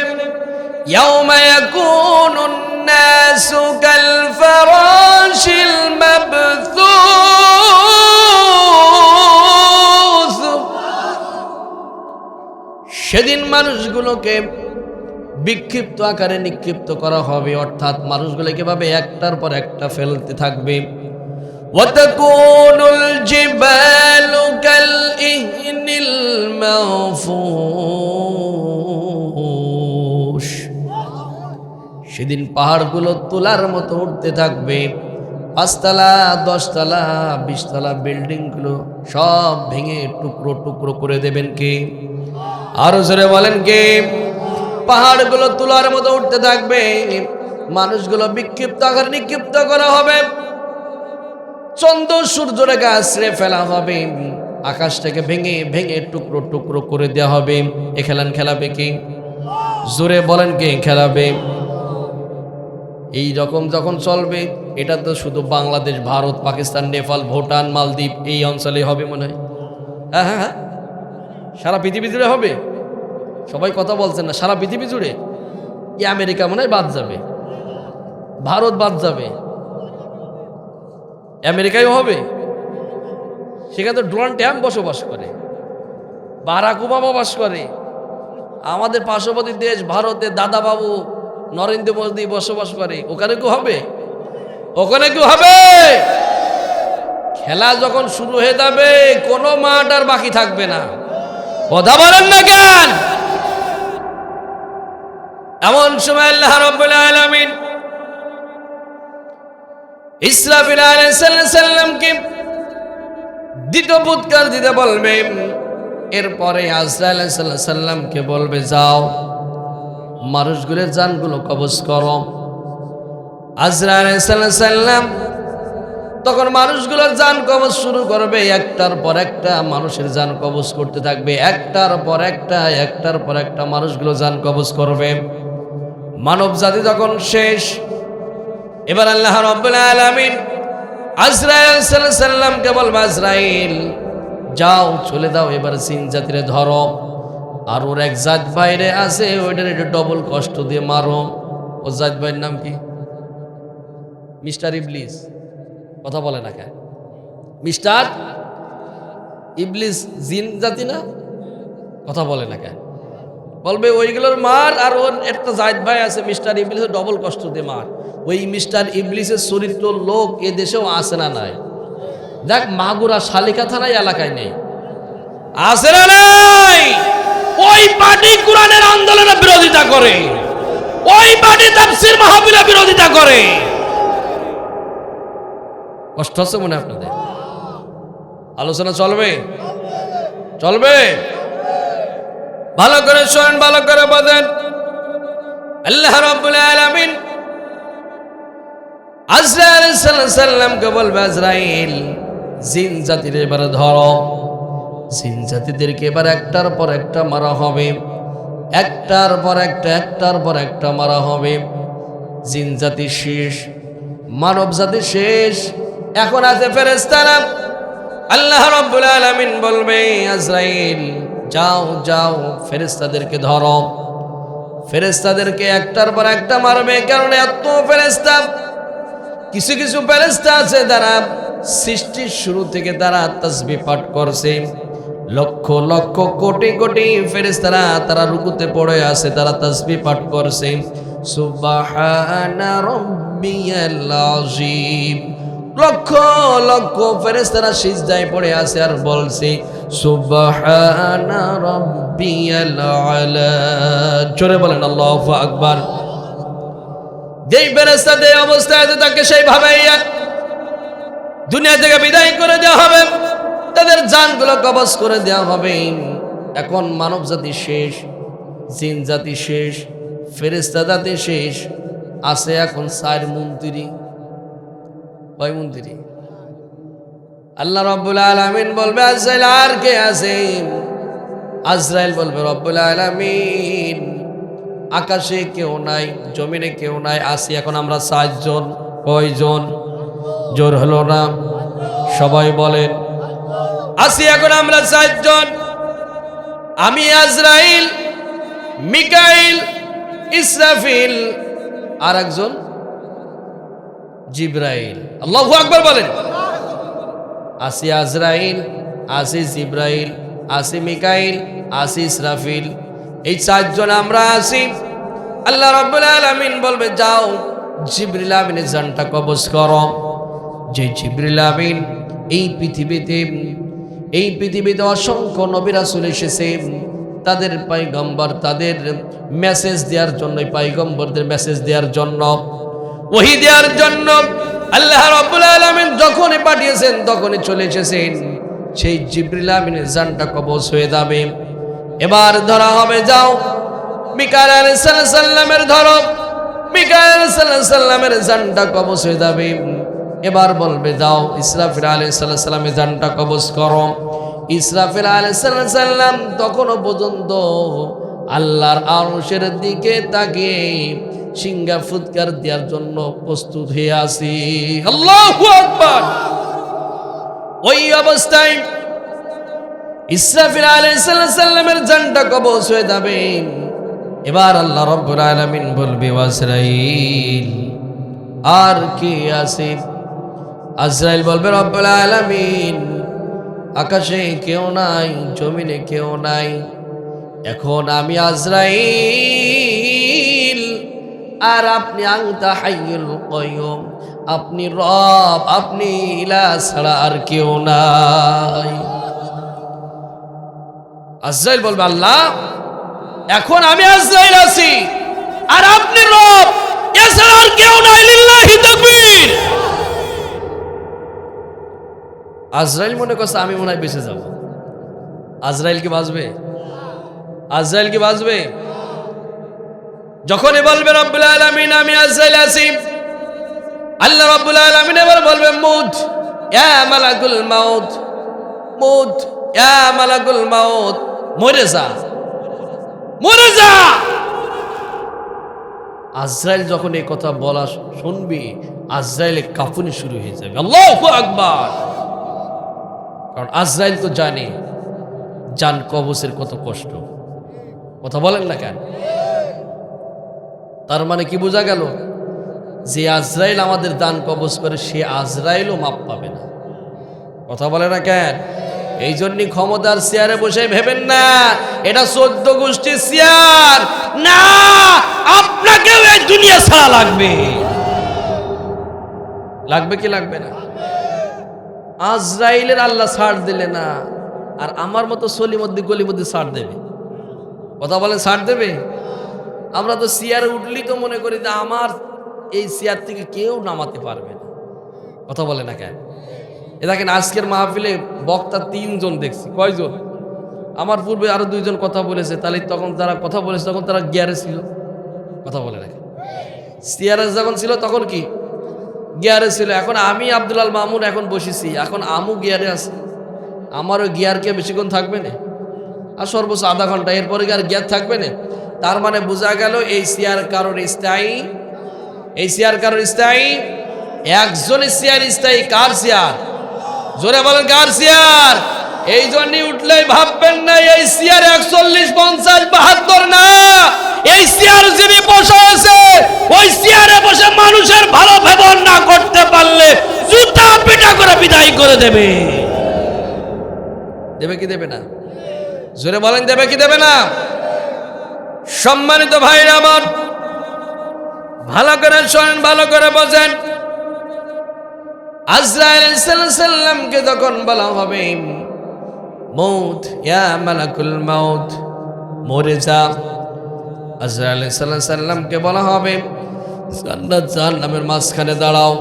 ইয়াউমা ইয়াকুনুন নাসু কাল ফারাশিল মাবসুস। সেদিন মানুষগুলোকে বিক্ষিপ্ত আকারে নিক্ষিপ্ত করা হবে, অর্থাৎ মানুষগুলো কিভাবে একটার পর একটা ফেলতে থাকবে। ওয়াতাকুনুল জিবালু কাল ইহনিল মানফুশ। সেদিন পাহাড়গুলো তুলার মতো উঠতে থাকবে। 5 তলা 10 তলা 20 তলা বিল্ডিংগুলো সব ভেঙে টুকরো টুকরো করে দেবেন কে? আরো জোরে বলেন কে? পাহাড়গুলো তুলার মতো উঠতে থাকবে, মানুষগুলো বিক্ষিপ্ত আকারে নিক্ষিপ্ত করা হবে। চন্দ্র সূর্যটাকে আশ্রে ফেলা হবে, আকাশটাকে ভেঙে ভেঙে টুকরো টুকরো করে দেওয়া হবে। এ খেলান খেলাবে কি? জোরে বলেন কে খেলাবে? এই রকম যখন চলবে, এটা তো শুধু বাংলাদেশ, ভারত, পাকিস্তান, নেপাল, ভুটান, মালদ্বীপ এই অঞ্চলে হবে মনে হয়। হ্যাঁ হ্যাঁ হ্যাঁ, সারা পৃথিবী জুড়ে হবে। সবাই কথা বলছেন না? সারা পৃথিবী জুড়ে। কি আমেরিকা মনে হয় বাদ যাবে, ভারত বাদ যাবে, আমেরিকায়ও হবে। সেখানে তো ডোনাল্ড ট্রাম্প বসবাস করে, বারাক ওবামা বাস করে। আমাদের পার্শ্ববর্তী দেশ ভারতে দাদা বাবু নরেন্দ্র মোদী বসবাস করে। ওখানে কি হবে? ওখানে কি হবে? খেলা যখন শুরু হয়ে যাবে কোনো মাঠ আর বাকি থাকবে না। কথা বলেন না কেন? এমন সময় আল্লাহ রাব্বুল আলামিন ইসরাফিল আলাইহিস সালামকে দ্বিতীয় ফুৎকার দিতে বলবে। এরপরে আজরাইল আলাইহিস সালামকে বলবে যাও মানুষগুলোর জানগুলো কবজ করো। আজরাইল আলাইহিস সালাম তখন মানুষগুলোর জান কবজ শুরু করবে। একটার পর একটা মানুষের জান কবজ করতে থাকবে, একটার পর একটা মানুষগুলো জান কবজ করবে। মানব জাতি যখন শেষ, এবার আল্লাহ রাব্বুল আলামিন আজরাইল সাল্লামকে বলবে আজরাইল যাও চলে দাও, এবার জিন জাতিরে ধরো। আর ওর এক জাত বাইরে আছে, ওইটার একটু ডবল কষ্ট দিয়ে মারো। ও জাত ভাইয়ের নাম কি? মিস্টার ইবলিস। কথা বলে না কেন? মিস্টার ইবলিস জিন জাতি না? কথা বলে না কেন? বলবে ওইগুলোর মার। আর ওর একটা জাত ভাই আছে মিস্টার ইবলিসের ডবল কষ্ট দিয়ে মার। ওই মিস্টার ইবলিসের চরিত্র লোক এ দেশেও আছে না নাই? দেখ মাগুরা শালিকা থানায় এলাকায় নেই, আছে না নাই? ওই পার্টি কোরআনের আন্দোলনের বিরোধিতা করে, ওই পার্টি তাফসীর মাহফিলের বিরোধিতা করে। কষ্ট হচ্ছে মনে আপনাদের? আলোচনা চলবে? চলবে? ভালো করে শোনেন, ভালো করে বোঝেন। আল্লাহ রাব্বুল আলামিন আজরাইল আলাইহিস সালামকে বলবে, আজরাইল জিন জাতির এবার ধরো। জিন জাতিদেরকে এবার একটার পর একটা মারা হবে, একটার পর একটা মারা হবে। জিন জাতি শেষ, মানব জাতি শেষ, এখন আছে ফেরেশতারা। আল্লাহ রাব্বুল আলামিন বলবে, আজরাইল যাও যাও ফেরেশতাদেরকে ধরো। ফেরেশতাদেরকে একটার পর একটা মারবে, কারণ এত ফেরেশতা। কিছু কিছু ফেরেশতা আছে যারা সৃষ্টির শুরু থেকে তারা তাসবিহ পাঠ করছে। লক্ষ লক্ষ কোটি কোটি ফেরেশতারা তারা রুকুতে পড়ে আছে, তারা তাসবিহ পাঠ করছে। সুবহানা রাব্বিয়াল আযীম। লক্ষ লক্ষ ফেরেশতারা সিজদায় পড়ে আছে আর বলছে সুবহানা রাব্বিয়াল আলা। জোরে বলেন আল্লাহু আকবার। যেই ফেরেশতা যে অবস্থায় আছে তাকে সেইভাবেই দুনিয়া থেকে বিদায় করে দেওয়া হবে, তাদের জানগুলো কবজ করে দেওয়া হবে। এখন মানব জাতি শেষ, জিন জাতি শেষ, ফেরেশতা জাতি শেষ, আছে এখন 4 মন্ত্রী। কয় মন্ত্রী? আল্লাহ রাব্বুল আলামিন বলবে, আজরাইল আর কে আছে? আজরাইল বলবে, রব্বুল আলামিন আকাশে কেউ নাই, জমিনে কেউ নাই, আসি এখন আমরা 7 জন। কয়জন? জোর হলো না, সবাই বলেন। আসি এখন আমরা 7 জন। আমি, আজরাইল, মিকাইল, ইসরাফিল, আর একজন জিব্রাইল। আল্লাহু আকবার বলেন। আসি আজরাইল, আসি জিব্রাইল, আসি মিকাইল, আসি ইসরাফিল, এই 4 জন আমরা আসি। আল্লাহ রাব্বুল আলামিন বলবে, যাও জিবরিল আমিনের জানটা কবজ করো। যে জিবরিল আমিন এই পৃথিবীতে অসংখ্য নবী রাসূল এসেছে, তাদের পয়গম্বর, তাদের মেসেজ দেওয়ার জন্য, পয়গম্বরদের মেসেজ দেওয়ার জন্য, ওহী দেওয়ার জন্য আল্লাহ রাব্বুল আলামিন যখনই পাঠিয়েছেন তখনই চলে এসেছেন। সেই জিবরিল আমিনের জানটা কবজ হয়ে যাবে। এবার ধরা হবে, যাও মিকাইল আলাইহিস সালামের ধরো। মিকাইল আলাইহিস সালামের জানটা কবজ হয়ে যাবে। এবার বলবে, যাও ইসরাফিল আলাইহিস সালামের জানটা কবজ করো। ইসরাফিল আলাইহিস সালাম তখনও পর্যন্ত আল্লাহর আরশের দিকে তাকিয়ে সিংহা ফুৎকার দেওয়ার জন্য প্রস্তুত হয়ে আছি। আল্লাহু আকবার। ওই অবস্থায় ইসরাফিল আলাইহিস সালামের জানটা কবজ হয়ে যাবে। এবার আল্লাহ রাব্বুল আলামিন বলবে, আজরাইল আর কে আছে? আজরাইল বলবে, রাব্বুল আলামিন আকাশে কেউ নাই, জমিনে কেউ নাই, এখন আমি আজরাইল আর আপনি আনতা হাইয়ুল কাইয়ুম, আপনি রব, আপনি ইলাহ ছাড়া আর কেউ নাই। আজরাইল বলবে, আল্লাহ এখন আমি আজরাইল আছি আর আপনি রব, এছাড়া আর কেউ নাই। লিল্লাহি তাকবীর। আজরাইল মনে করছে আমি মনে হয় বেঁচে যাব। আজরাইল কি বাঁচবে? আজরাইল কি বাঁচবে? যখনই বলবে রব্বুল আলামিন আমি আজরাইল আছি, আল্লাহ রব্বুল আলামিন এবার বলবে, মুত ইয়া মালাকুল মাউত, মুত ইয়া মালাকুল মাউত, মরে যা, মরে যা। আজরাইল যখন এই কথা বলা শুনবি, আজরাইলের কাঁপুনি শুরু হয়ে যাবে। আল্লাহু আকবার। কারণ আজরাইল তো জানে জান কবজের কত কষ্ট। কথা বলেন না কেন? তার মানে কি বোঝা গেল? যে আজরাইল আমাদের দান কবজ করে, সে আজরাইলও মাপ পাবে না। কথা বলে না কেন? এই জন্যই ক্ষমতার চেয়ারে বসে ভেবেন না এটা 14 গোষ্ঠীর চেয়ার না, আপনাকেও এই দুনিয়া ছাড়া লাগবে। লাগবে কি লাগবে না? আজরাইলের আল্লাহ ছাড় দিলে না, আর আমার মতো সলিমদ্দি গলিমদ্দি ছাড় দেবে? কথা বলে ছাড় দেবে? আমরা তো চেয়ারে উঠলি তো মনে করি যে আমার এই চেয়ার থেকে কেউ নামাতে পারবে না। কথা বলে না কেন? এ দেখেন আজকের মাহফিলে বক্তা 3 জন দেখছি। কয়জন? আমার পূর্বে আরো দুইজন কথা বলেছে, তাহলে তখন তারা কথা বলেছে তখন তারা গিয়ারে ছিল। কথা বলে রাখে, সিয়ারে যখন ছিল তখন কি গিয়ারে ছিল। এখন আমি আব্দুল আল মামুন এখন বসেছি, এখন আমু গিয়ারে আছে। আমারও গিয়ার কে বেশিক্ষণ থাকবে না, আর সর্বোচ্চ আধা ঘন্টা, এরপরে কি আর গিয়ার থাকবে না? তার মানে বোঝা গেল এই চেয়ার কারোর স্থায়ী, এই চেয়ার কারোর স্থায়ী, একজনের চেয়ার স্থায়ী। কার চেয়ার? জোরে বলেন কার চেয়ার? এই জন্যই উঠলেই ভাববেন না এই চেয়ার 41, 50, 72 না, এই চেয়ার যিনি বসে আছে ওই চেয়ারে বসে মানুষের ভালো ব্যবহার না করতে পারলে জুতা পিটা করে বিদায় করে দেবে। দেবে কি দেবে না? জোরে বলেন দেবে কি দেবে না? সম্মানিত ভাইরা আমার, ভালো করে শোনেন, ভালো করে বোঝেন। আজরাইল আলাইহিস সালামকে যখন বলা হবে মউত, ইয়া মালাকুল মাউত, মরে যা। আজরাইল আলাইহিস সালামকে বলা হবে জান্নাত জাহান্নামের মাঝখানে দাঁড়াও।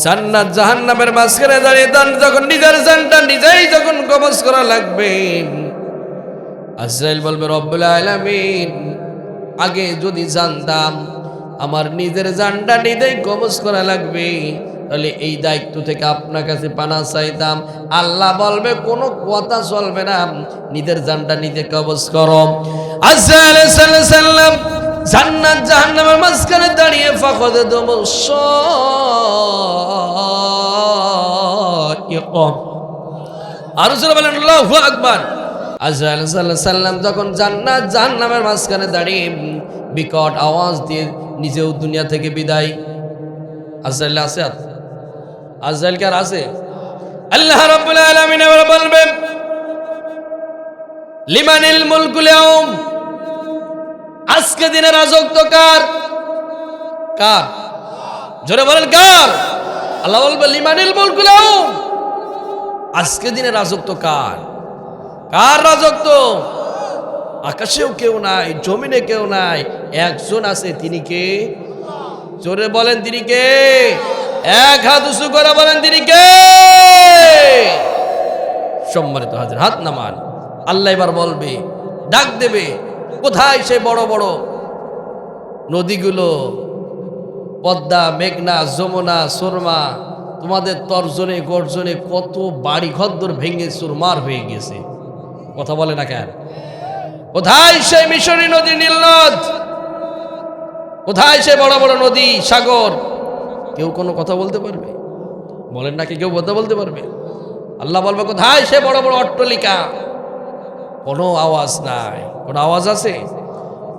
জান্নাত জাহান্নামের মাঝখানে দাঁড়িয়ে যখন নিজের জানটা নিজেই যখন কবজ করা লাগবে, আজরাইল বলবে রব্বুল আলামিন, আগে যদি জানতাম আমার নিজের জানটা নিজেই কবজ করা লাগবে তাহলে এই দায়িত্ব থেকে আপনার কাছে পানা চাইতাম। আল্লাহ বলবে কোনো কথা চলবে না, নিজের জানটা নিজে কবজ করো। আজরাইল আলাইহিস সালাম জান্নাত জাহান্নামের মাঝখানে দাঁড়িয়ে ফাখদে আর বলেন আল্লাহু আকবার। আজরাইল আলাইহিস সালাম যখন জান্নাত জাহান্নামের মাঝখানে দাঁড়িয়ে বিকট আওয়াজ দিয়ে নিজেও দুনিয়া থেকে বিদায়। আজরাইল আছে? আজরাইল কার আছে? আল্লাহ রাব্বুল আলামিন বলবেন লিমানিল মুলকুল ইয়াউম, আজকে দিনের রাজত্ব কার? কার? জোরে বলেন কার? আল্লাহ বলবে লিমানিল মুলকুল ইয়াউম, আজকে দিনের রাজত্ব কার? কার রাজত্ব? আকাশেও কেউ নাই, জমিনে কেউ নাই, একজন আছে, তিনি কে? জোরে বলেন তিনি কে? এক হাত উঁচু করে বলেন তিনি কে? সম্মানিত হাজির, হাত নামান। আল্লাহ এবার বলবে, ডাক দেবে, কোথায় সে বড় বড় নদীগুলো, পদ্মা, মেঘনা, যমুনা, সুরমা, তোমাদের তর্জনে গর্জনে কত বাড়ি ঘরদোর ভেঙে চুরমার হয়ে গেছে। কথা বলে না কেন? কোথায় সেই মিশরী নদী, নীল নদ? কোথায় সে বড় বড় নদী, সাগর? কেউ কোনো কথা বলতে পারবে? বলেন নাকি কেউ কথা বলতে পারবে? আল্লাহ বলবে কোথায় সে বড় বড় অট্টালিকা? কোনো আওয়াজ নাই। কোনো আওয়াজ আছে?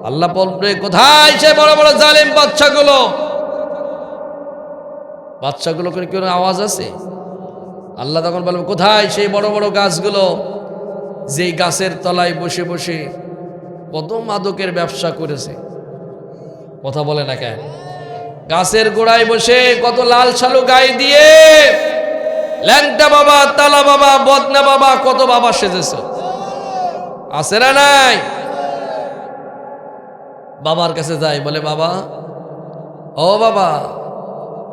আল্লাহ বলবে কোথায় সে বড় বড় জালেম বাচ্চাগুলো? বাচ্চাগুলো করে কোনো আওয়াজ আছে? আল্লাহ তখন বলবে কোথায় সেই বড় বড় গাছগুলো, যেই গাছের তলায় বসে বসে কত মাদকের ব্যবসা করেছে? কথা বলে না কেন? গাছের গোড়ায় বসে কত লাল শালু গায়ে দিয়ে ল্যাংটা বাবা, তালা বাবা, বদনা বাবা, কত বাবা সেজেছে, আছে না নাই? বাবার কাছে যায়, বলে বাবা, ও বাবা,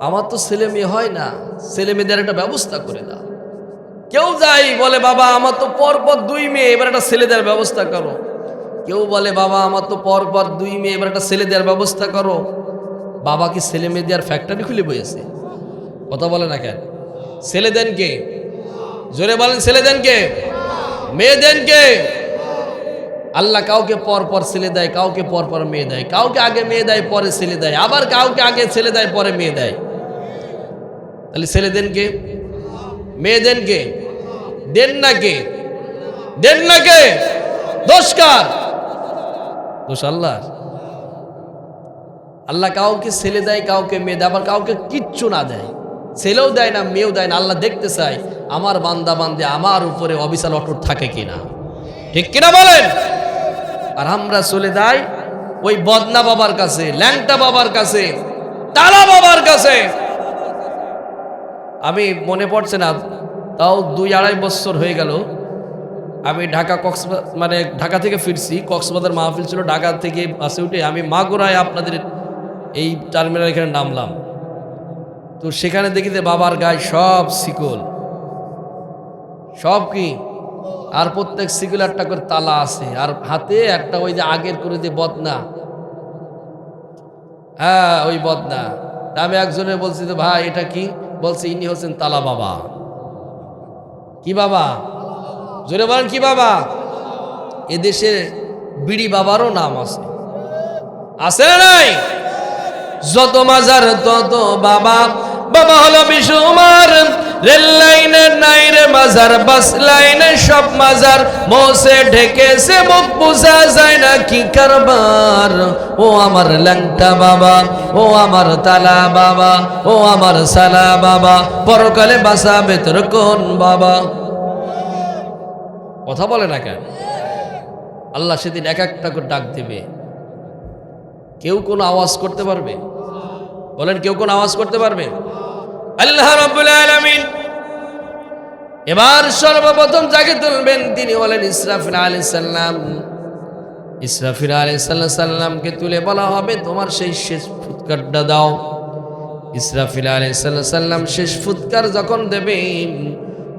আমার তো ছেলে মেয়ে হয় না, ছেলে মেয়েদের একটা ব্যবস্থা করে দাও। কেউ যাই বলে বাবা আমার তো পরপর 2 মেয়ে, এবার একটা ছেলে দেওয়ার ব্যবস্থা করো। কেউ বলে বাবা আমার তো পরপর 2 মেয়ে, এবার একটা ছেলে দেওয়ার ব্যবস্থা করো। বাবা কি ছেলে মেয়ে দেওয়ার ফ্যাক্টরি খুলে বসেছে? কথা বলে না কেন? ছেলে দেন কে? জোরে বলেন, ছেলে দেন কে? মেয়ে দেন কে? আল্লাহ কাউকে পরপর ছেলে দেয়, কাউকে পরপর মেয়ে দেয়, কাউকে আগে মেয়ে দেয় পরে ছেলে দেয়, আবার কাউকে আগে ছেলে দেয় পরে মেয়ে দেয়। তাহলে ছেলে দেন কে? মেয়ে দেন কে? দেন না কে? দেন না কে? দোষ কার? দোষ আল্লাহ। আল্লাহ কাউকে ছেলে দেয়, কাউকে মেয়ে দেয়, আবার কাউকে কিচ্ছু না দেয়, ছেলেও দেয় না মেয়েও দেয় না। আল্লাহ দেখতে চায় আমার বান্দা বান্দে আমার উপরে অবিচার অটুট থাকে কিনা, ঠিক কিনা বলেন? আর আমরা চলে যাই ওই বদনা বাবার কাছে, ল্যাংটা বাবার কাছে, তালা বাবার কাছে। আমি মনে পড়ছে না, তাও 2-2.5 বছর হয়ে গেল। আমি ঢাকা থেকে ফিরছি, কক্সবাজার মাহফিল ছিল, ঢাকা থেকে বাসে উঠে আমি মাগুরায় আপনাদের এই টার্মিনাল এখানে নামলাম। তো সেখানে দেখি যে বাবার গায়ে সব শিকল, সব কি আর প্রত্যেক সিগুলো একটা করে তালা আছে, আর হাতে একটা ওই যে আগের করে যে বদনা, হ্যাঁ ওই বদনা। আমি একজনে বলছি যে ভাই এটা কি, বলছে ইনি হচ্ছেন তালা বাবা। কি বাবা? জোরে বলেন কি বাবা? এদেশে বিড়ি বাবারও নাম আছে, আছে না নাই? যত মাজার তত বাবা, বাবা হলো বিশুমার। রেল লাইনের নাই রে মাজার, বাস লাইনে সব মাজার, মোসে ঢেকেছে মুখ বুঝা যায় না কি কারবার। ও আমার ল্যাংটা বাবা, ও আমার তালা বাবা, ও আমার সালা বাবা, পরকালে বাঁচাবে তোর কোন বাবা? কথা বলে না কেন? আল্লাহ সেদিন এক একটা করে ডাক দেবে। কেউ কোনো আওয়াজ করতে পারবে? বলেন কেউ কোন আওয়াজ করতে পারবে? আল্লাহ রাব্বুল আলামিন এবার সর্বপ্রথম যাকে তুলবেন তিনি হলেন ইসরাফিল আলাইহিস সালাম। ইসরাফিল আলাইহিস সালামকে তুলে বলা হবে তোমার সেই শেষ ফুৎকারটা দাও। ইসরাফিল আলাইহিস সালাম শেষ ফুৎকার যখন দেবেন,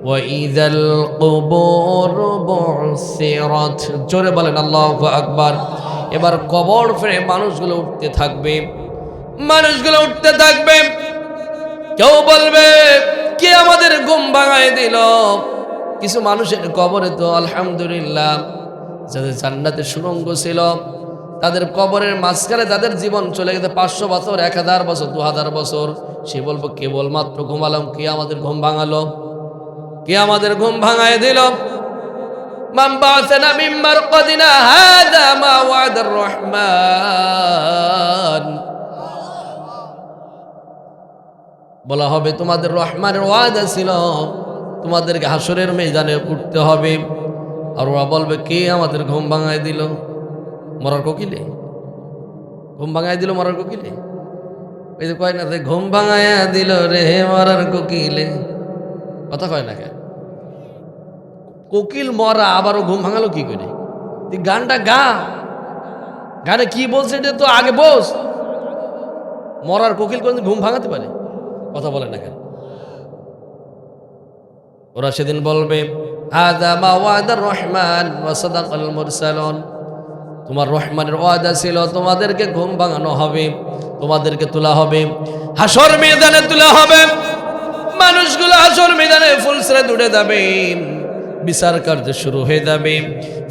ওয়াইদাল কুবুর বুসিরাত, জোরে বলেন আল্লাহু আকবার। এবার কবর ফেরে মানুষগুলো উঠতে থাকবে, মানুষগুলো উঠতে থাকবে। কেউ বলবে কে আমাদের ঘুম ভাঙায় দিল? কিছু মানুষের কবরে তো আলহামদুলিল্লাহ যাদের জান্নাতে সুরঙ্গ ছিল, তাদের কবরের মাঝখানে তাদের জীবন চলে গেছে 500 বছর, 1000 বছর, 2000 বছর। সে বলবো কেবলমাত্র ঘুমালাম, কে আমাদের ঘুম ভাঙালো? কে আমাদের ঘুম ভাঙায় দিল? মান বা'সানা মিন মারকাদিনা হাযা মা ওয়া'দার রহমান। বলা হবে তোমাদের রহমানের ওয়াদা ছিল, তোমাদেরকে হাসরের ময়দানে উঠতে হবে। আর ওরা বলবে কে আমাদের ঘুম ভাঙায় দিল? মরার কোকিলে ঘুম ভাঙায় দিল, মরার কোকিলে। ওই যে কয় না যে ঘুম ভাঙায়া দিল রে মরার কোকিলে, কথা কয় না কেন? কোকিল মরা আবারও ঘুম ভাঙালো কি করে? তুই গানটা গা, গানে কি বলছে এটা তো আগে বস। মরার কোকিল কোন ঘুম ভাঙাতে পারে? কথা বলে না কেন? ওরা সেদিন বলবে হাযা মা ওয়া'দার রহমান ওয়া সাদাকাল মুরসালুন, তোমার রহমানের ওয়াদা ছিল তোমাদেরকে ঘুম ভাঙানো হবে, তোমাদেরকে তোলা হবে, হাসর ময়দানে তোলা হবে। মানুষগুলো হাসর ময়দানে ফুলসরে দৌড়ে যাবে, বিচার কার্য শুরু হয়ে যাবে।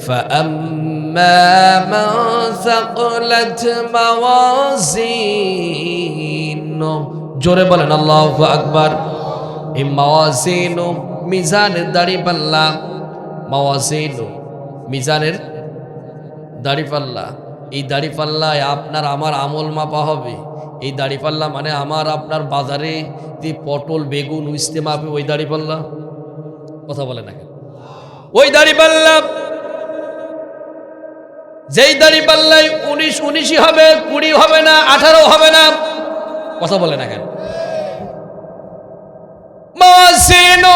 ফাআম্মা মান সাকালাত মাওয়াজিনু, জোরে বলেন আল্লাহু আকবার। এই মাওয়াজিনু মিজানের দাড়ি পাল্লা, মাওয়াজিনু মিজানের দাড়ি পাল্লা। এই দাড়ি পাল্লায় আপনার আমার আমল মাপা হবে। এই দাড়ি পাল্লা মানে আমার আপনার বাজারে যে পটল বেগুন উইস্তে মাপে ওই দাড়ি পাল্লা। কথা বলে না কেন? ওই দাড়ি পাল্লা, যেই দাড়ি পাল্লায় 19 হবে, 20 হবে না, 18 হবে না। কথা বলে না কেন? মাওয়াজিনু,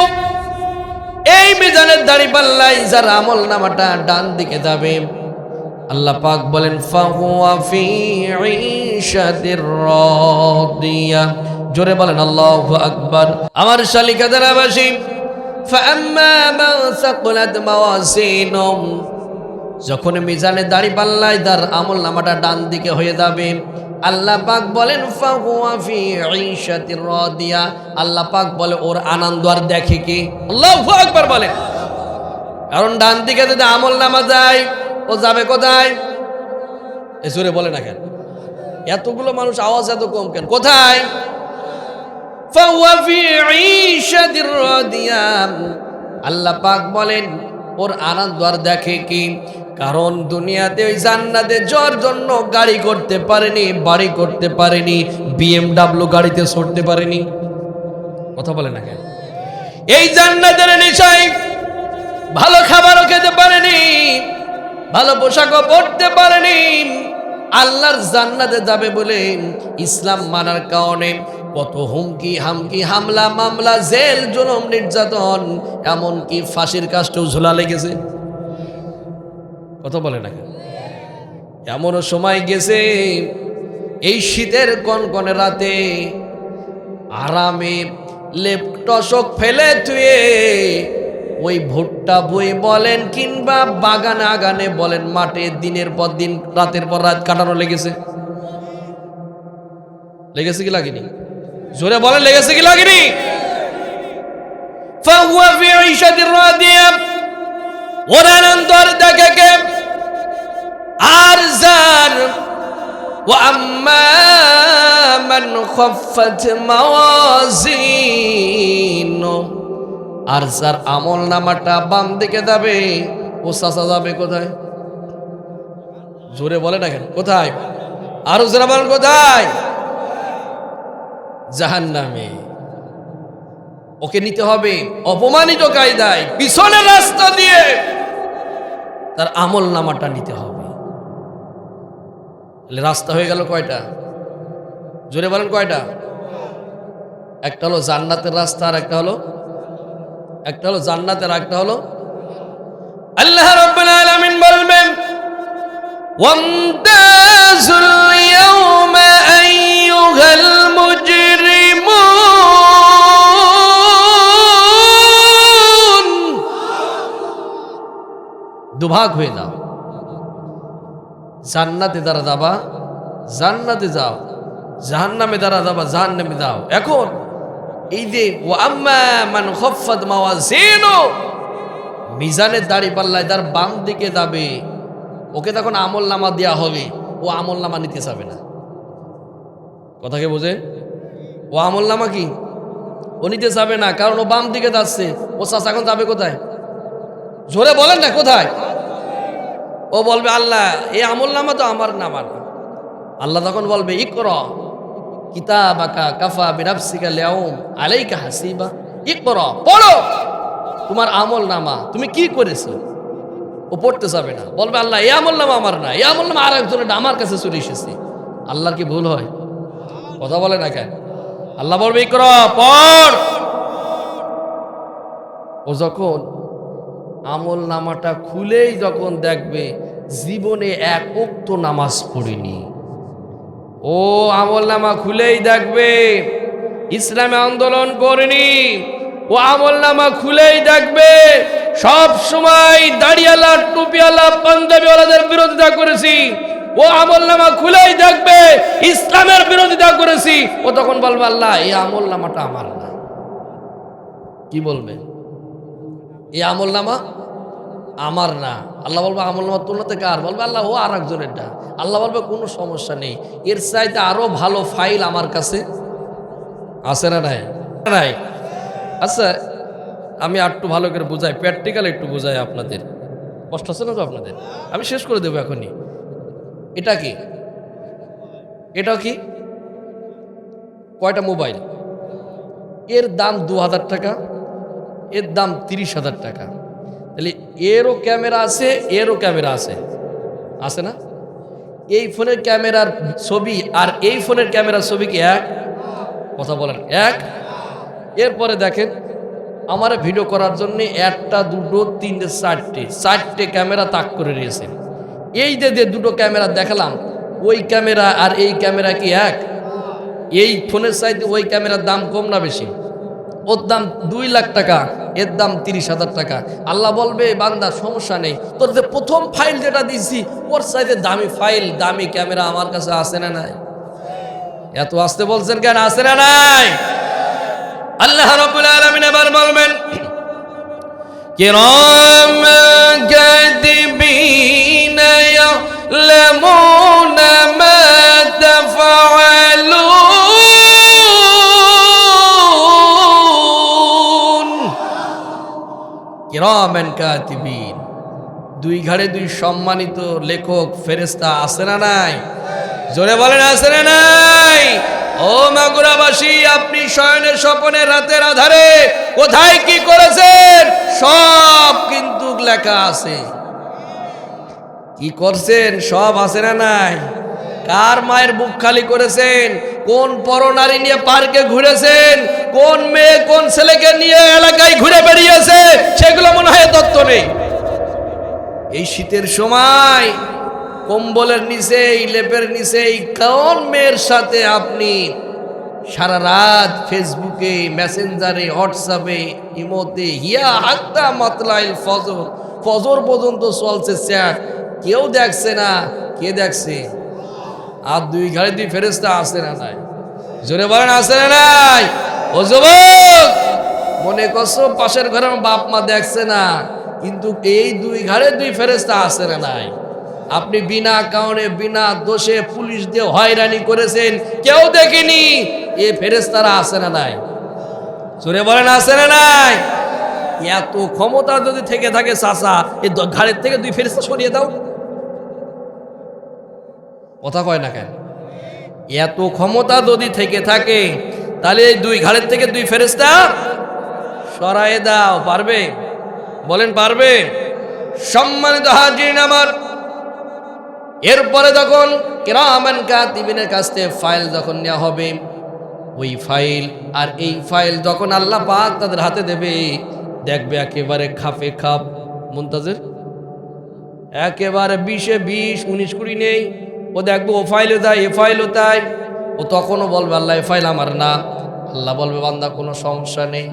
এই মিজানের দাড়ি পাল্লায় যার আমল নামাটা ডান দিকে যাবে, আল্লাহ পাক বলেন ফাহুয়া ফি ঈশাতির রাদিয়া, জোরে বলেন আল্লাহু আকবার। আমার শালিকা দারাবাসী, ফাআম্মা মান সাকুলাত মাওয়াজিনু, যখন মিজানে দাড়ি পাল্লায় তার আমল নামাটা ডান দিকে হয়ে যাবে, আল্লাহ পাক বলেন ফাহুয়া ফি ঈশাতির রাদিয়া, আল্লাহ পাক বলে ওর আনন্দ আর দেখে কি? আল্লাহু আকবার বলেন। কারণ ডান দিকে যদি আমল নামা যায় ও যাবে কোথায়? এ জোরে বলে না কেন? এতগুলো মানুষ আওয়াজ এত কম কেন? কোথায়? ফাহুয়া ফি ঈশাতির রাদিয়া, আল্লাহ পাক বলেন ওর আনন্দ আর দেখে কি? কারণ দুনিয়াতে ওই জান্নাতে যাওয়ার জন্য গাড়ি করতে পারেনি, বাড়ি করতে পারেনি, BMW গাড়িতে চড়তে পারেনি। কথা বলে না কেন? এই জান্নাতের নেশায় ভালো খাবারও খেতে পারেনি, ভালো পোশাকও পরতে পারেনি। আল্লাহর জান্নাতে যাবে বলে ইসলাম মানার কারণে কত হুমকি হামকি, হামলা মামলা, জেল জুলুম নির্যাতন, এমনকি ফাঁসির কাষ্ঠেও ঝোলা লেগেছে। কথা বলে না কেন? এমনও সময় গেছে এই শীতের কনকনে রাতে আরামে লেপ টসক ফেলে থুয়ে ওই ভুট্টা বই বলেন কিংবা বাগানে আগানে বলেন, মাঠে দিনের পর দিন রাতের পর রাত কাটানো লেগেছে? লেগেছে কি লাগেনি? জোরে বলেন, লেগেছে কি লাগেনি? ফাহুয়া ফি ঈশাতির রাদিয়া, ওর আনন্দ আর দেখে কে? আর যার ওয়া আম্মা মান খাফফাত মাওয়াজিনু, আর যার আমল নামাটা বাম দিকে যাবে, ও চাচা যাবে কোথায়? জোরে বলে না কেন? কোথায়? আরো জোরে বলেন, কোথায়? জাহান্নামে। ওকে নিতে হবে অপমানিত কায়দায় পিছনের রাস্তা দিয়ে, তার আমল নামাটা নিতে হবে। রাস্তা হয়ে গেল কয়টা? জোরে বলেন কয়টা? একটা হলো জান্নাতের রাস্তা, আর একটা হলো জান্নাতের, একটা হলো আল্লাহ রাব্বুল আলামিন বলবেন, ওয়ামতাজুল ইয়াওমা আইয়ুহাল মুজরিমুন, দুভাগ হয়ে যাও, জান্নাতে দ্বারা যাবা জান্নাতে যাও, জাহান্নামে দ্বারা যাবা জাহান্নামে যাও। এখন এই যে ওয়া আম্মা মান খাফফাত মাওয়াজিনু, মিজানের দাড়ি পাল্লায় তার বাম দিকে যাবে, ওকে তখন আমল নামা দেওয়া হবে, ও আমল নামা নিতে চাবে না। কথা কে বোঝে? ও আমল নামা কি ও নিতে চাবে না, কারণ ও বাম দিকে যাচ্ছে। ও চাচা এখন যাবে কোথায়? জোরে বলেন না, কোথায়? ও বলবে, আল্লাহ এই আমল নামা তো আমার নামা না। আল্লাহ তখন বলবে, ইকরা কিতাবাকা কাফা বিনাফসিকা লিয়াউম আলাইকা হাসিবা, ইকরা, পড়ো তোমার আমল নামা, তুমি কি করেছো। ও পড়তে যাবে না, বলবে আল্লাহ এই আমল নামা আমার না, এই আমল নামা আর একজনের আমার কাছে চলে এসেছে। আল্লাহর কি ভুল হয়? কথা বলে না কেন? আল্লাহ বলবে, ইকরা, পড়। ও যখন আমল নামাটা খুলেই যখন দেখবে জীবনে এক ওয়াক্ত নামাজ পড়িনি, ও আমল নামা খুলেই দেখবে ইসলামে আন্দোলন করেনি, ও আমল নামা খুলেই দেখবে সব সময় দাড়িওয়ালা টুপিওয়ালা পাঞ্জাবিওয়ালাদের বিরোধিতা করেছি, ও আমল নামা খুলেই দেখবে ইসলামের বিরোধিতা করেছি। ও তখন বলবে, আল্লাহ এই আমল নামাটা আমার না। কি বলবে? এই আমল নামা আমার না। আল্লাহ বলবে, আমল নামা তুলনাতে কার? বলবে আল্লাহ ও আর একজনেরটা। আল্লাহ বলবে, কোনো সমস্যা নেই, এর চাইতে আরো ভালো ফাইল আমার কাছে আছে না নাই? নাই। আচ্ছা, আমি আর একটু ভালো করে বুঝাই, প্র্যাকটিক্যাল একটু বুঝাই আপনাদের। কষ্ট হচ্ছে না তো আপনাদের? আমি শেষ করে দেবো এখনই। এটা কি? এটাও কি? কয়টা মোবাইল? এর দাম 2000 টাকা, এর দাম 30,000 টাকা। তাহলে এরও ক্যামেরা আছে, এরও ক্যামেরা আছে, আছে না? এই ফোনের ক্যামেরার ছবি আর এই ফোনের ক্যামেরার ছবি কি এক? কথা বলেন, এক? এরপরে দেখেন, আমার ভিডিও করার জন্য একটা, দুটো, তিনটে, চারটে ক্যামেরা তাক করে নিয়েছেন। এই যে দুটো ক্যামেরা দেখালাম, ওই ক্যামেরা আর এই ক্যামেরা কি এক? এই ফোনের চাইতে ওই ক্যামেরার দাম কম না বেশি? ওর দাম 2 লাখ টাকা, এর দাম 30,000 টাকা। আল্লাহ বলবে, বান্দা সমস্যা নেই, তোর যে প্রথম ফাইল যেটা দিচ্ছি ওর চাইতে দামি ফাইল, দামি ক্যামেরা আমার কাছে আছে না নাই? এত আসতে বলছেন কেন? আছে না নাই? আল্লাহ রাব্বুল আলামিন এবার বলবেন, কিরামান কাতিবিনা ইয়ালামুনা মা তাফআলুন। কিরামান কাতিবিন, 2 ঘাড়ে 2 সম্মানিত লেখক ফেরেশতা আছে না নাই? জোরে বলেন, আছে না নাই? ও মাগুরাবাসী, আপনি শয়নের স্বপনে রাতের আধারে কোথায় কি করেছেন সব কিন্তু লেখা আছে। কি করছেন সব আছে না নাই? কার মায়ের বুক খালি করেছেন, কোন পরনারী নিয়ে পার্কে ঘুরেছেন, কোন মেয়ে কোন ছেলেকে নিয়ে এলাকায় ঘুরে বেরিয়েছে, সেগুলো মনে হয় তথ্য নেই। এই শীতের সময় কম্বলের নিচেই, লেপের নিচেই কোন মেয়ের সাথে আপনি সারা রাত ফেসবুকে, মেসেঞ্জারে, হোয়াটসঅ্যাপে, ইমোতে হিয়া হাত্তা মাতলাইল ফজর, ফজর পর্যন্ত চলছে চ্যাট। কেউ দেখছে না। কে দেখছে? আর দুই ঘাড়ে দুই ফেরেশতা আছে না নাই? জোরে বলেন আছে না নাই? ও যুবক, মনে করছো পাশের ঘরে বাপ মা দেখছে না, কিন্তু এই দুই ঘাড়ে দুই ফেরেশতা আছে না নাই? আপনি বিনা কারণে বিনা দোষে পুলিশ দিয়ে হয়রানি করেছেন, কেউ দেখেনি, এ ফেরেশতারা আছে না নাই? জোরে বলেন আছে না নাই? এত ক্ষমতা যদি থেকে থাকে চাচা, এই ঘাড়ের থেকে দুই ফেরেশতা সরিয়ে দাও। কথা কয় না কেন? এত ক্ষমতা যদি থেকে থাকে, তাহলে এই দুই ঘাড়ের থেকে দুই ফেরেশতা সরায়ে দাও। পারবে? বলেন পারবে? সম্মানিত হাজিরিন আমার, এরপরে যখন কিরামান কাতিবিনের কাছ থেকে ফাইল যখন নেওয়া হবে, ওই ফাইল আর এই ফাইল যখন আল্লাহ পাক তাদের হাতে দেবে, দেখবে একেবারে খাপে খাপ। মুনতাজির একেবারে 20-এ 20, 19-20 নেই। ও দেখবে ও ফাইলও তাই, এ ফাইলও তাই। ও তখনও বলবে আল্লাহ এ ফাইল আমার না। আল্লাহ বলবে বান্দা কোনো সমস্যা নেই,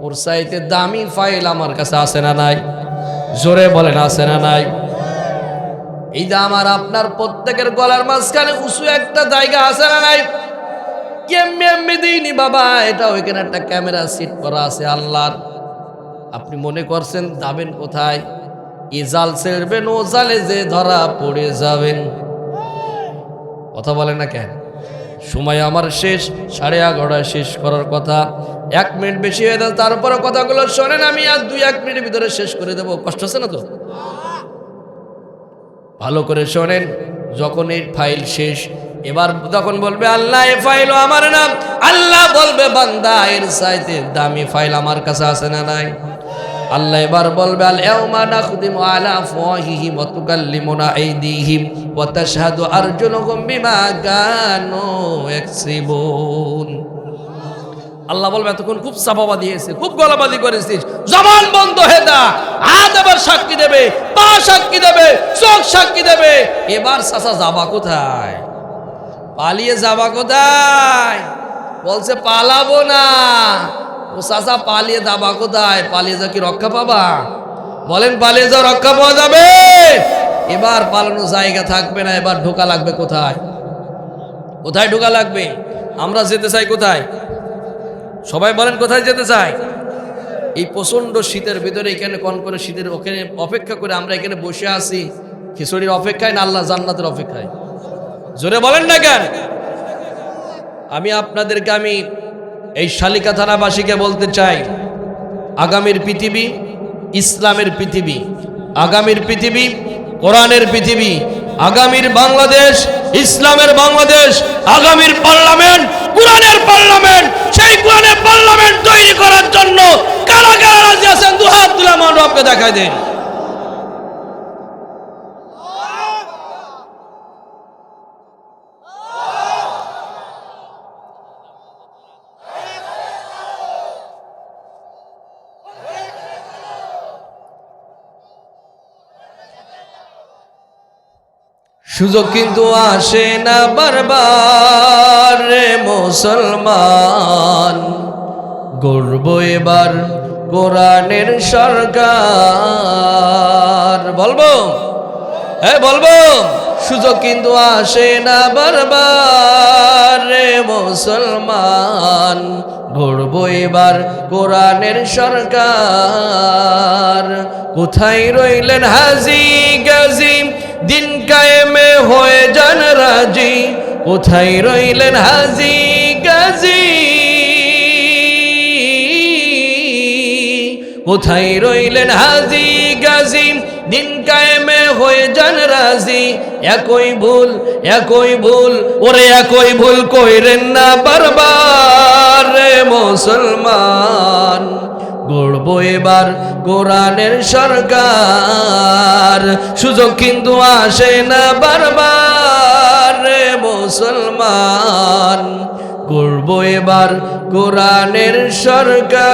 ওর চাইতে দামি ফাইল আমার কাছে আছে না নাই? জোরে বলেন আছে না নাই? এই যে আমার আপনার প্রত্যেকের গলার মাঝখানে উঁচু একটা জায়গা আছে না নাই? কেমনে দিইনি বাবা, এটা ওইখানে একটা ক্যামেরা সেট করা আছে আল্লাহর। আপনি মনে করছেন যাবেন কোথায়? এ জাল ছেড়বেন, ও জালে যে ধরা পড়ে যাবেন। কথা বলে না কেন? সময় আমার শেষ, 11:30 শেষ করার কথা, 1 মিনিট বেশি হয়ে যায়। তারপরে কথাগুলো শোনেন, আমি আর 2-1 মিনিটের ভিতরে শেষ করে দেবো। কষ্ট হচ্ছে না তো? ভালো করে শোনেন। যখন এই ফাইল শেষ, এবার তখন বলবে আল্লাহ এ ফাইলও আমার নাম। আল্লাহ বলবে বান্দা এর চাইতে দামি ফাইল আমার কাছে আছে না নাই? আল্লাহ এবার বলবে আল ইয়াউমা নাখদিমু আলা আফওয়াহিহিম ওয়া তুকাল্লিমুনা আইদিহিম ওয়া তাশহাদু আরজুলুহুম বিমা কানু ইয়াকসিবুন। আল্লাহ বলবে এতক্ষণ খুব চাপাবা দিয়েছে, খুব গলাবাজি করেছিস, জবান বন্ধ হয়ে যা। হাত এবার সাক্ষী দেবে, পা সাক্ষী দেবে, চোখ সাক্ষী দেবে। এবার চাচা যাবা কোথায়? পালিয়ে যাবা কোথায়? বলছে পালাবো না। ও চাচা পালিয়ে যাবা কোথায়? পালিয়ে যা কি রক্ষা পাবা? বলেন পালিয়ে যাও রক্ষা পাওয়া যাবে? এবার পালানোর জায়গা থাকবে না। এবার ঢোকা লাগবে কোথায়? কোথায় ঢোকা লাগবে? আমরা যেতে চাই কোথায়? সবাই বলেন কোথায় যেতে চাই? এই প্রচন্ড শীতের ভিতরে এখানে কনকনে শীতের ওখানে অপেক্ষা করে আমরা এখানে বসে আছি, খিচুড়ির অপেক্ষায় না আল্লাহ জান্নাতের অপেক্ষায়? জোরে বলেন না কেন? আমি আপনাদেরকে এই শালিকা থানাবাসীকে বলতে চাই, আগামীর পৃথিবী ইসলামের পৃথিবী, আগামীর পৃথিবী কোরআনের পৃথিবী, আগামীর বাংলাদেশ ইসলামের বাংলাদেশ, আগামীর পার্লামেন্ট কোরআনের পার্লামেন্ট। সেই কোরআনের পার্লামেন্ট তৈরি করার জন্য কারা কারা রাজি আছেন? দুহাত তুলে আমার রবকে দেখায় দেন। সুযোগ কিন্তু আসে না বারবার রে মুসলমান, গর্ব এবার কোরআনের সরকার। বলবো? হ্যাঁ বলবো। সুযোগ কিন্তু আসে না বারবার রে মুসলমান, গর্ব এবার কোরআনের সরকার। কোথায় রইলেন হাজি গাজী, দিন কায়েমে হয়ে যান রাজি। কোথায় রইলেন হাজি গাজী, কোথায় রইলেন হাজি গাজী, দিন কায়েমে হয়ে যান রাজি। একই ভুল ওরে একই ভুল কইরেন না বারবার রে মুসলমান, গড়ব এবার কোরআনের সরকার। সুযোগ কিন্তু আসে না বারবার রে মুসলমান, গড়ব এবার কোরআনের সরকার।